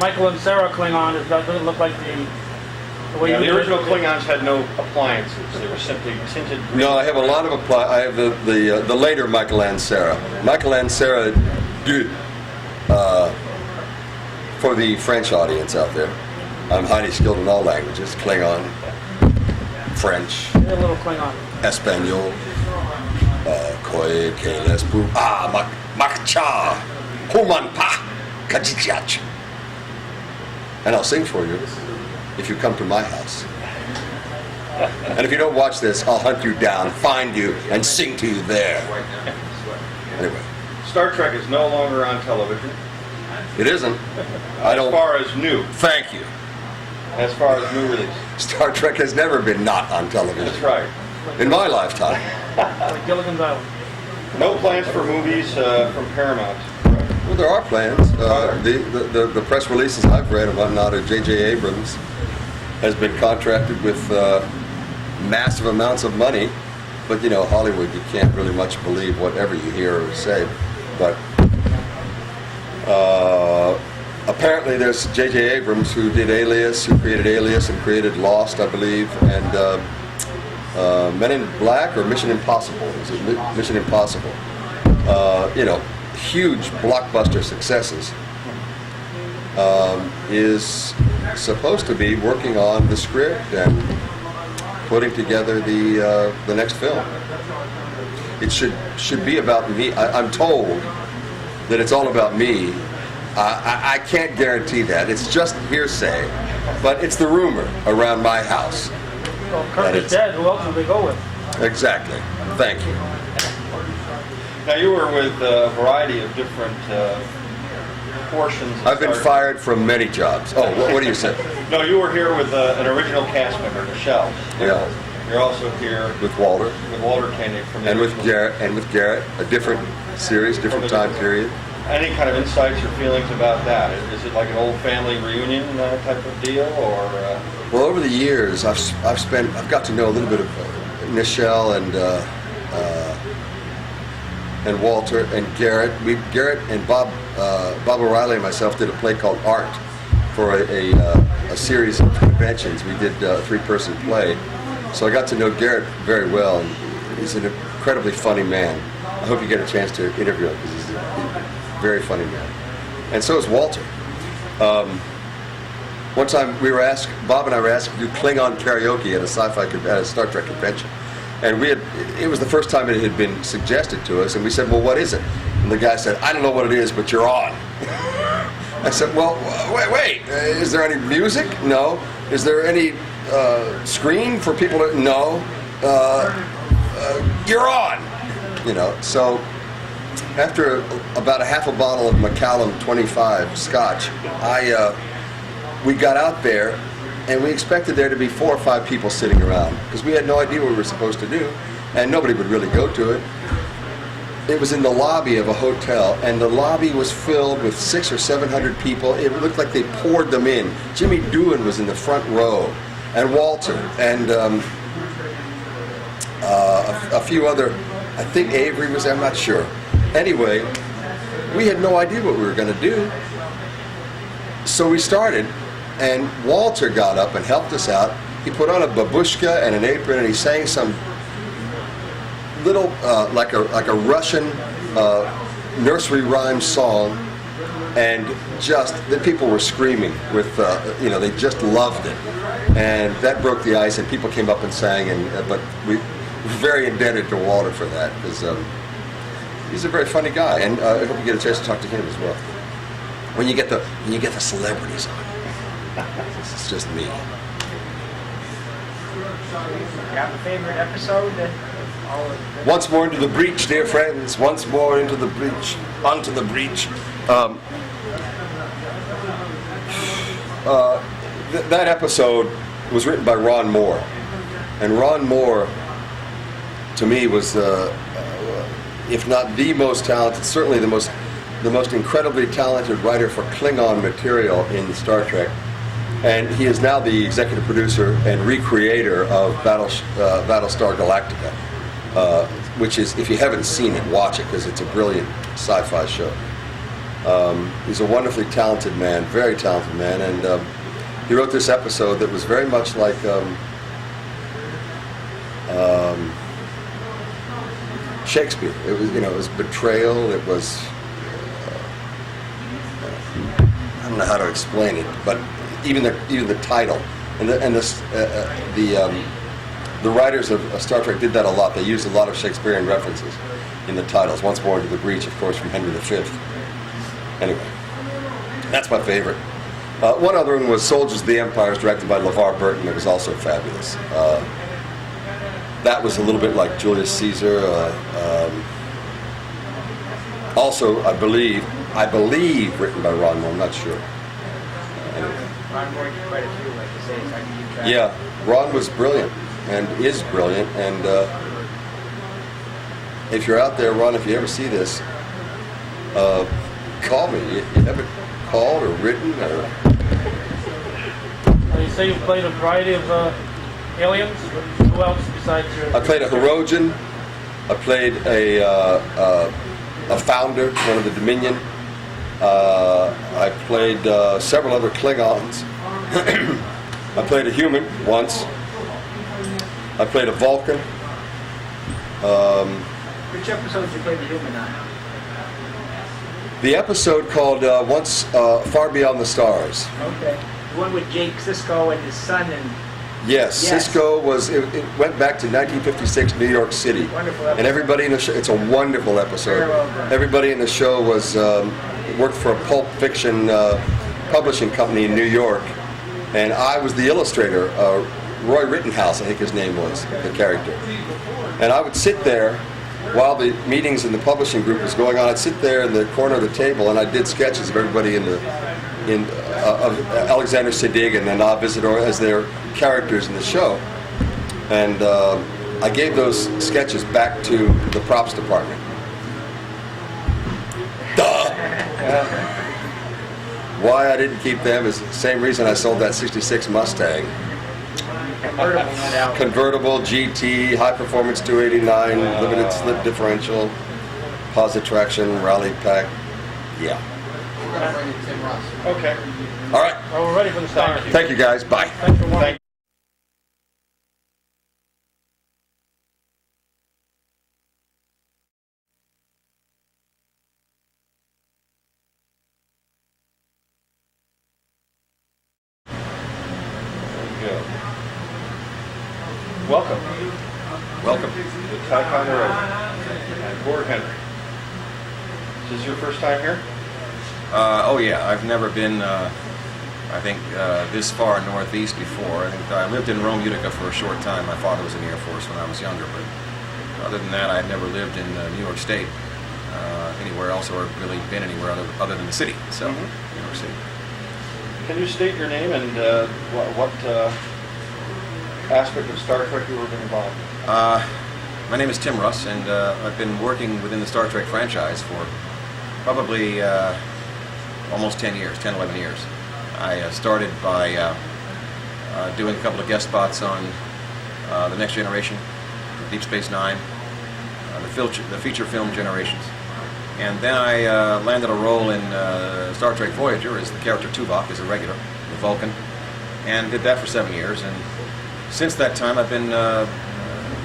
Michael and Sarah Klingon doesn't look like the way Yeah, you the original Klingons had no appliances. They were simply tinted green. No, I have a lot of I have the later Michael and Sarah. Michael and Sarah, for the French audience out there, I'm highly skilled in all languages: Klingon, French, a little Klingon, Espanol, Koi, Keles, Pu, Makcha, Human Pa, Kajichach. And I'll sing for you if you come to my house. And if you don't watch this, I'll hunt you down, find you, and sing to you there. Anyway. Star Trek is no longer on television. It isn't. As far as new. Thank you. As far as new release. Star Trek has never been not on television. That's right. In my lifetime. like Gilligan's Island. No plans for movies from Paramount. Well, there are plans. The press releases I've read and whatnot are J.J. Abrams has been contracted with massive amounts of money, but you know, Hollywood, you can't really much believe whatever you hear or say. But apparently there's J.J. Abrams who did Alias, who created Alias and created Lost, I believe, and Men in Black or Mission Impossible. Is it Mission Impossible? You know, huge blockbuster successes. Is supposed to be working on the script and putting together the next film. It should be about me. I'm told that it's all about me. I can't guarantee that. It's just hearsay, but it's the rumor around my house. Well, Kirk is dead. Who else will they go with? Exactly. Thank you. Now, you were with a variety of different portions of I've been Star fired from many jobs. Oh, what do you say? No, you were here with an original cast member, Michelle. Yeah. You're also here With Walter. with Walter Koenig from the And with original- Garrett, a different series, different time period. Any kind of insights or feelings about that? Is it like an old family reunion type of deal, or? Well, over the years, I've got to know a little bit of Michelle and Walter and Garrett. Garrett and Bob O'Reilly and myself did a play called Art for a series of conventions. We did a 3-person play, so I got to know Garrett very well, and he's an incredibly funny man. I hope you get a chance to interview him because he's a very funny man, and so is Walter. One time Bob and I were asked to do Klingon karaoke at a at a Star Trek convention. And it was the first time it had been suggested to us, and we said, well, what is it? And the guy said, I don't know what it is, but you're on. I said, well, wait, is there any music? No. Is there any screen for people to, no. You're on. You know, so after about a half a bottle of Macallan 25 scotch, we got out there, and we expected there to be 4 or 5 people sitting around because we had no idea what we were supposed to do. and nobody would really go to it. It was in the lobby of a hotel, and the lobby was filled with 600 or 700 people. It looked like they poured them in. Jimmy Doohan was in the front row, and Walter, and a few other, I think Avery was there, I'm not sure. Anyway, we had no idea what we were going to do. So we started, and Walter got up and helped us out. He put on a babushka and an apron, and he sang some little, like a Russian nursery rhyme song, and just the people were screaming with, they just loved it, and that broke the ice, and people came up and sang, and but we were very indebted to Walter for that, because he's a very funny guy, and I hope you get a chance to talk to him as well. When you get the celebrities on, it's just me. You have a favorite episode? Once more into the breach, dear friends. Once more into the breach. Onto the breach. That episode was written by Ron Moore, and Ron Moore, to me, was, if not the most talented, certainly the most incredibly talented writer for Klingon material in Star Trek. And he is now the executive producer and recreator of Battlestar Galactica, which is, if you haven't seen it, watch it, because it's a brilliant sci-fi show. He's a wonderfully talented man, very talented man, and he wrote this episode that was very much like Shakespeare. It was, it was betrayal. It was I don't know how to explain it, but even the title and the writers of Star Trek did that a lot. They used a lot of Shakespearean references in the titles. Once more into the breach, of course, from Henry V. Anyway, that's my favorite. One other one was Soldiers of the Empire, directed by LeVar Burton. It was also fabulous. That was a little bit like Julius Caesar. Also, I believe, written by Ron Moore. I'm not sure. Anyway. Ron Moore did quite a few, like you say, so I can keep track. Yeah, Ron was brilliant and is brilliant. And if you're out there, Ron, if you ever see this, call me. You haven't called or written or. You say you've played a variety of aliens. Who else besides your? I played a Hirogen. I played a founder, one of the Dominion. I played several other Klingons. I played a human once. I played a Vulcan. Which episode did you play the human on? The episode called Once Far Beyond the Stars. Okay. The one with Jake Sisko and his son and... Yes, Sisko was, it went back to 1956 New York City. Wonderful episode. And everybody in the show, it's a wonderful episode. Very well done. Everybody in the show was, worked for a pulp fiction publishing company in New York. And I was the illustrator, Roy Rittenhouse, I think his name was, the character. And I would sit there while the meetings in the publishing group was going on. I'd sit there in the corner of the table and I did sketches of everybody of Alexander Siddig and Nana Visitor as their characters in the show. And I gave those sketches back to the props department. Duh! Why I didn't keep them is the same reason I sold that 66 Mustang. Convertible, GT, high performance 289, limited slip differential, positive traction, rally pack. Yeah. Okay. All right. Well, we're ready for the start. Thank you guys. Bye. Thanks for watching. Welcome Welcome. to Ticonderoga and Fort Henry. Is this your first time here? Oh yeah, I've never been, this far northeast before. I lived in Rome, Utica for a short time. My father was in the Air Force when I was younger, but other than that, I've never lived in New York State anywhere else, or really been anywhere other than the city. So, New York City. Can you state your name and what aspect of Star Trek you were involved in? My name is Tim Russ, and I've been working within the Star Trek franchise for probably almost 10 years, 10, 11 years. I started by doing a couple of guest spots on The Next Generation, Deep Space Nine, the feature film Generations. And then I landed a role in Star Trek Voyager as the character Tuvok, as a regular, the Vulcan, and did that for 7 years. And since that time, I've been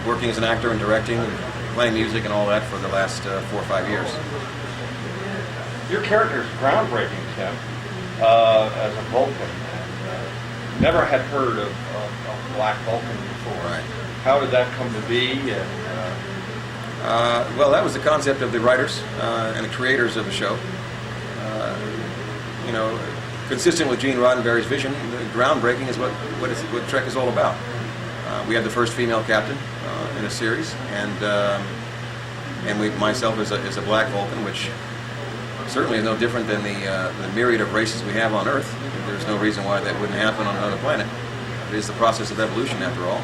working as an actor and directing and playing music and all that for the last 4 or 5 years. Your character is groundbreaking, Tim, as a Vulcan. And, never had heard of Black Vulcan before. Right. How did that come to be? Well, that was the concept of the writers and the creators of the show. You know, consistent with Gene Roddenberry's vision, groundbreaking is what Trek is all about. We had the first female captain in a series, and myself as a Black Vulcan, which certainly is no different than the myriad of races we have on Earth. There's no reason why that wouldn't happen on another planet. It is the process of evolution, after all,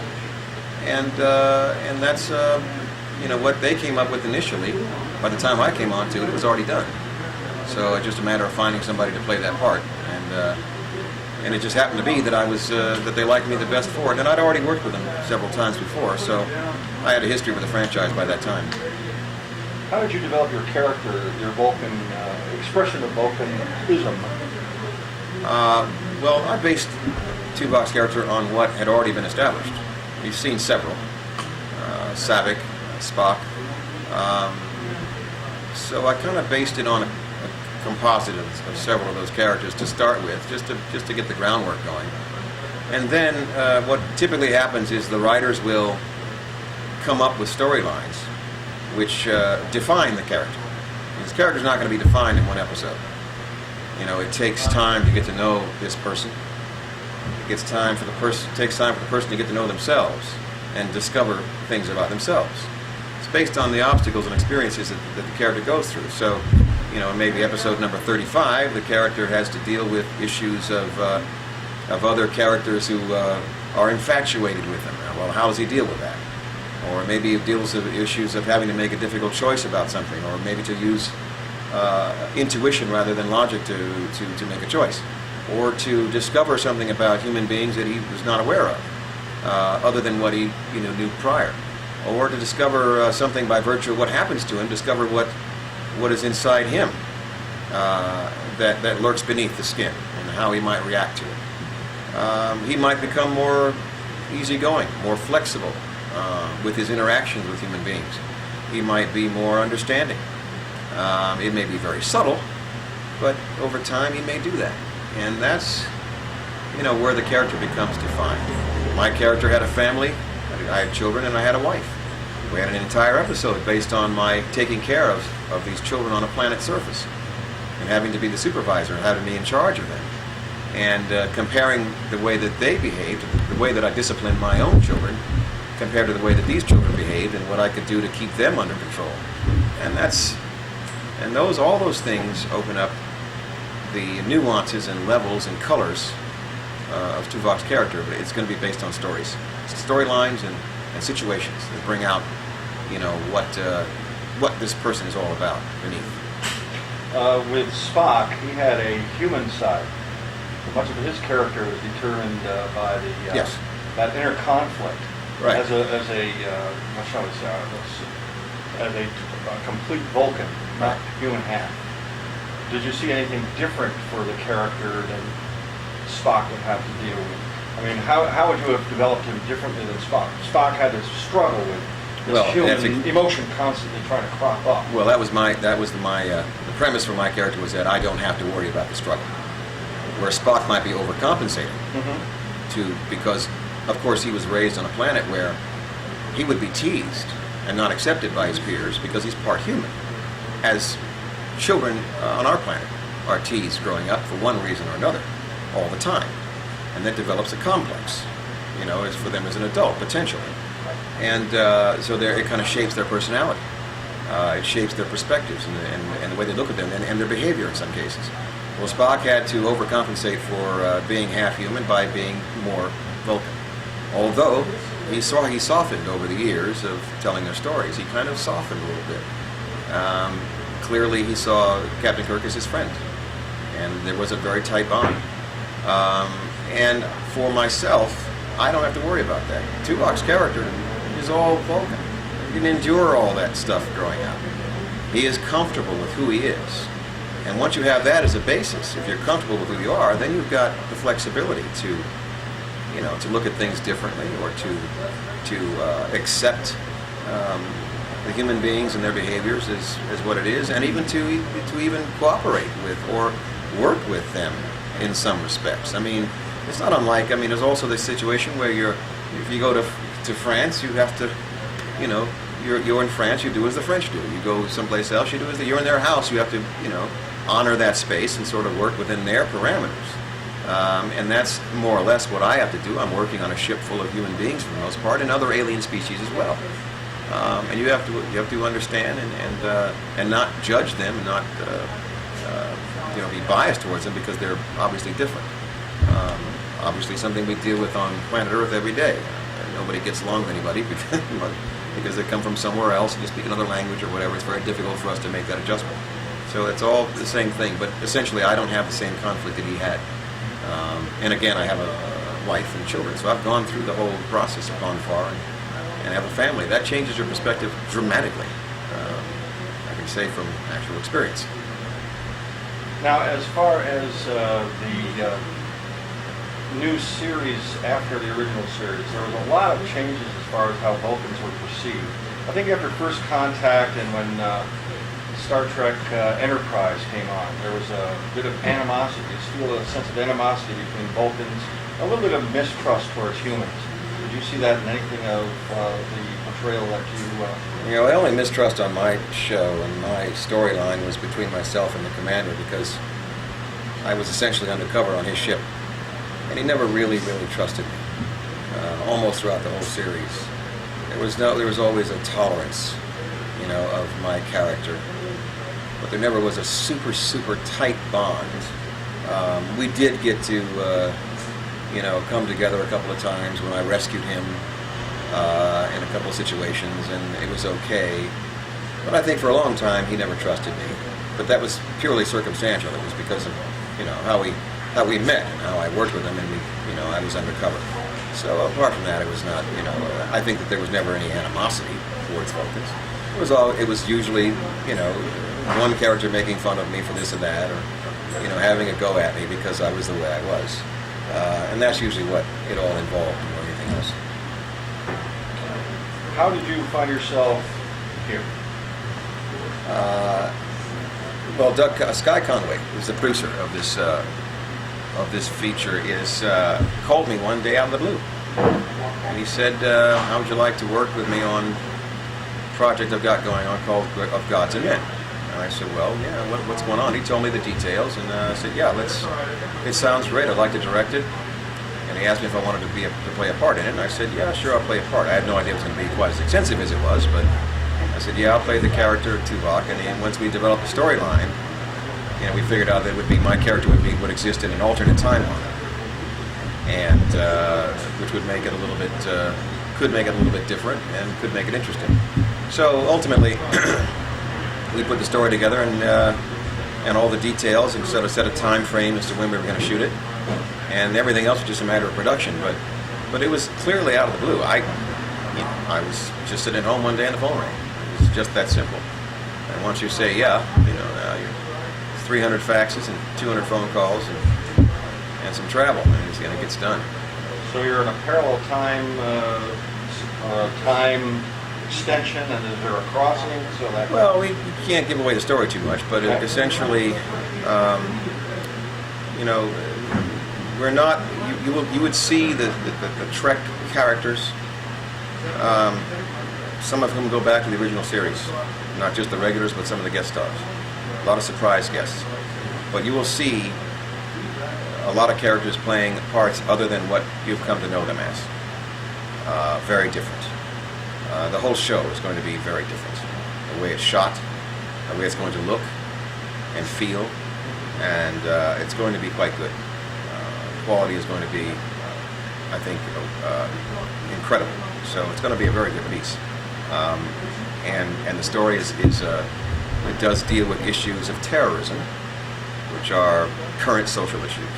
and that's you know what they came up with initially. By the time I came on to it, it was already done. So it's just a matter of finding somebody to play that part, and it just happened to be that that they liked me the best for it, and I'd already worked with them several times before, so I had a history with the franchise by that time. How did you develop your character, your Vulcan expression of Vulcanism? Well, I based Tuvok's character on what had already been established. We've seen several. Saavik, Spock. So I kind of based it on a composite of several of those characters to start with, just to get the groundwork going. And then what typically happens is the writers will come up with storylines which define the character. This character's not going to be defined in one episode. You know, it takes time to get to know this person. It takes time for the person to get to know themselves and discover things about themselves. It's based on the obstacles and experiences that the character goes through. So, you know, maybe episode number 35, the character has to deal with issues of other characters who are infatuated with him. Well, how does he deal with that? Or maybe it deals with issues of having to make a difficult choice about something, or maybe to use intuition rather than logic to make a choice, or to discover something about human beings that he was not aware of, other than what he knew prior, or to discover something by virtue of what happens to him, discover what is inside him that lurks beneath the skin, and how he might react to it. He might become more easygoing, more flexible with his interactions with human beings. He might be more understanding. It may be very subtle, but over time he may do that. And that's, where the character becomes defined. My character had a family, I had children, and I had a wife. We had an entire episode based on my taking care of these children on a planet's surface, and having to be the supervisor and having me in charge of them. And comparing the way that they behaved, the way that I disciplined my own children, compared to the way that these children behaved, and what I could do to keep them under control. And all those things open up the nuances and levels and colors of Tuvok's character. But it's going to be based on stories, storylines, and situations that bring out, what this person is all about beneath. With Spock, he had a human side. Much of his character was determined by that inner conflict. Right. As a complete Vulcan, not human half. Did you see anything different for the character than Spock would have to deal with? I mean, how would you have developed him differently than Spock? Spock had to struggle with this human emotion constantly trying to crop up. Well, the premise for my character was that I don't have to worry about the struggle. Where Spock might be overcompensating because, of course, he was raised on a planet where he would be teased and not accepted by his peers because he's part human. As children on our planet are teased growing up for one reason or another all the time. And that develops a complex, as for them as an adult, potentially. And so it kind of shapes their personality. It shapes their perspectives and the way they look at them and their behavior in some cases. Well, Spock had to overcompensate for being half human by being more Vulcan. Although he softened over the years of telling their stories. He kind of softened a little bit. Clearly, he saw Captain Kirk as his friend, and there was a very tight bond. And for myself, I don't have to worry about that. Tuvok's character is all Vulcan. He didn't endure all that stuff growing up. He is comfortable with who he is. And once you have that as a basis, if you're comfortable with who you are, then you've got the flexibility to, to look at things differently, or to accept the human beings and their behaviors as what it is, and even to even cooperate with or work with them in some respects. I mean, it's not unlike, there's also the situation where if you go to France, you have to, you're in France, you do as the French do. You go someplace else, you do as you're in their house, you have to, honor that space and sort of work within their parameters. And that's more or less what I have to do. I'm working on a ship full of human beings for the most part, and other alien species as well. And you have to understand and not judge them, and not be biased towards them because they're obviously different. Obviously, something we deal with on planet Earth every day. Nobody gets along with anybody because they come from somewhere else and they speak another language or whatever. It's very difficult for us to make that adjustment. So it's all the same thing, but essentially I don't have the same conflict that he had. And again, I have a wife and children, so I've gone through the whole process of gone far and have a family. That changes your perspective dramatically, I can say from actual experience. Now, as far as the new series after the original series, there was a lot of changes as far as how Vulcans were perceived. I think after First Contact and when Star Trek Enterprise came on, there was a bit of animosity. You feel a sense of animosity between Vulcans, a little bit of mistrust towards humans. Did you see that in anything of the portrayal that you... The only mistrust on my show and my storyline was between myself and the commander, because I was essentially undercover on his ship. And he never really trusted me, almost throughout the whole series. There was always a tolerance, of my character, but there never was a super tight bond. We did get to, come together a couple of times when I rescued him in a couple of situations, and it was okay. But I think for a long time he never trusted me. But that was purely circumstantial. It was because of, how we met and how I worked with him, and I was undercover. So apart from that, it was not, I think that there was never any animosity towards Vulcans. It was usually, one character making fun of me for this or that, or, having a go at me because I was the way I was. And that's usually what it all involved, more than anything else. How did you find yourself here? Well, Sky Conway, who's the producer of this feature, called me one day out of the blue, and he said, "How would you like to work with me on a project I've got going on called Of Gods and Men?" And I said, "Well, yeah, what's going on?" He told me the details, and I said, "Yeah, it sounds great. I'd like to direct it." And he asked me if I wanted to play a part in it, and I said, "Yeah, sure, I'll play a part." I had no idea it was going to be quite as extensive as it was, but I said, "Yeah, I'll play the character of Tuvok." And then once we developed the storyline, we figured out that my character would exist in an alternate timeline, and which would make it could make it a little bit different and could make it interesting. So ultimately, we put the story together and all the details, and sort of set a time frame as to when we were going to shoot it, and everything else was just a matter of production. But it was clearly out of the blue. I was just sitting at home one day and the phone rang. It was just that simple. And once you say yeah, you're 300 faxes and 200 phone calls and some travel, and it gets done. So you're in a parallel time extension, and is there a crossing? Well, we can't give away the story too much, but essentially, we're not. You would see the Trek characters, some of whom go back to the original series, not just the regulars, but some of the guest stars. A lot of surprise guests. But you will see a lot of characters playing parts other than what you've come to know them as. Very different. The whole show is going to be very different. The way it's shot, the way it's going to look and feel, and it's going to be quite good. Quality is going to be, I think, incredible. So it's going to be a very good piece. And the story it does deal with issues of terrorism, which are current social issues.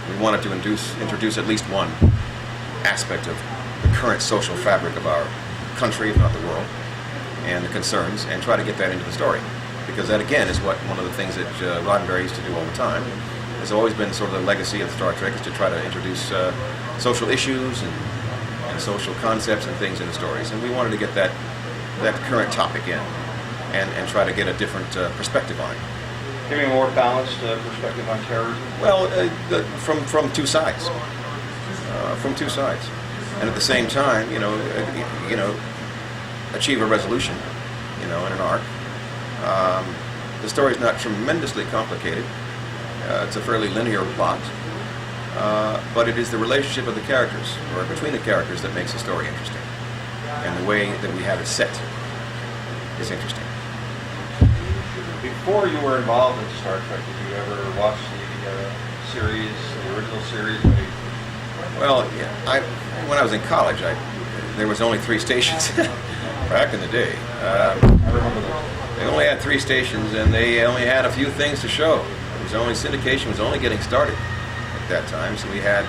We wanted to introduce at least one aspect of the current social fabric of our country, if not the world, and the concerns, and try to get that into the story. Because that, again, is one of the things that Roddenberry used to do all the time. It's always been sort of the legacy of Star Trek, is to try to introduce social issues and social concepts and things in the stories. And we wanted to get that current topic in and try to get a different perspective on it. Give me a more balanced perspective on terrorism. Well, from two sides. From two sides. And at the same time, achieve a resolution, in an arc. The story is not tremendously complicated. It's a fairly linear plot. But it is the relationship of the characters, or between the characters, that makes the story interesting. And the way that we have it set is interesting. Before you were involved in Star Trek, did you ever watch the original series? Well, yeah, when I was in college, there was only 3 stations back in the day. I remember those. They only had 3 stations, and they only had a few things to show. Syndication was only getting started at that time, so we had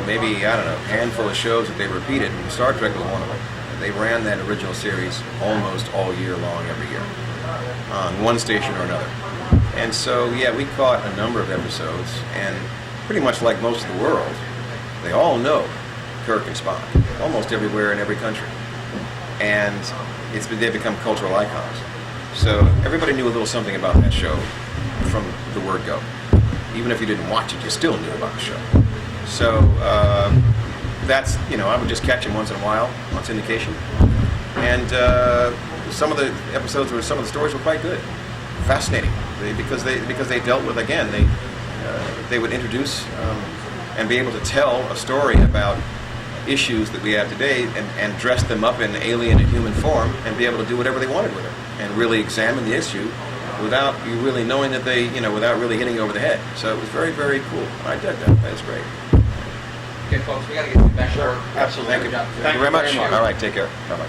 maybe, I don't know, a handful of shows that they repeated, and Star Trek was one of them. They ran that original series almost all year long, every year, on one station or another. And so, yeah, we caught a number of episodes, and pretty much like most of the world, they all know Kirk and Spock, almost everywhere in every country. And they've become cultural icons. So everybody knew a little something about that show from the word go. Even if you didn't watch it, you still knew about the show. So that's, I would just catch them once in a while on syndication. And some of the episodes some of the stories were quite good, fascinating, because they dealt with, again, they would introduce and be able to tell a story about issues that we have today and dress them up in alien and human form and be able to do whatever they wanted with it and really examine the issue without you really knowing that without really hitting you over the head. So it was very, very cool. I did that. That was great. Okay, folks, we got to get back to work. Absolutely. Thank you very much. All right, take care. Bye-bye.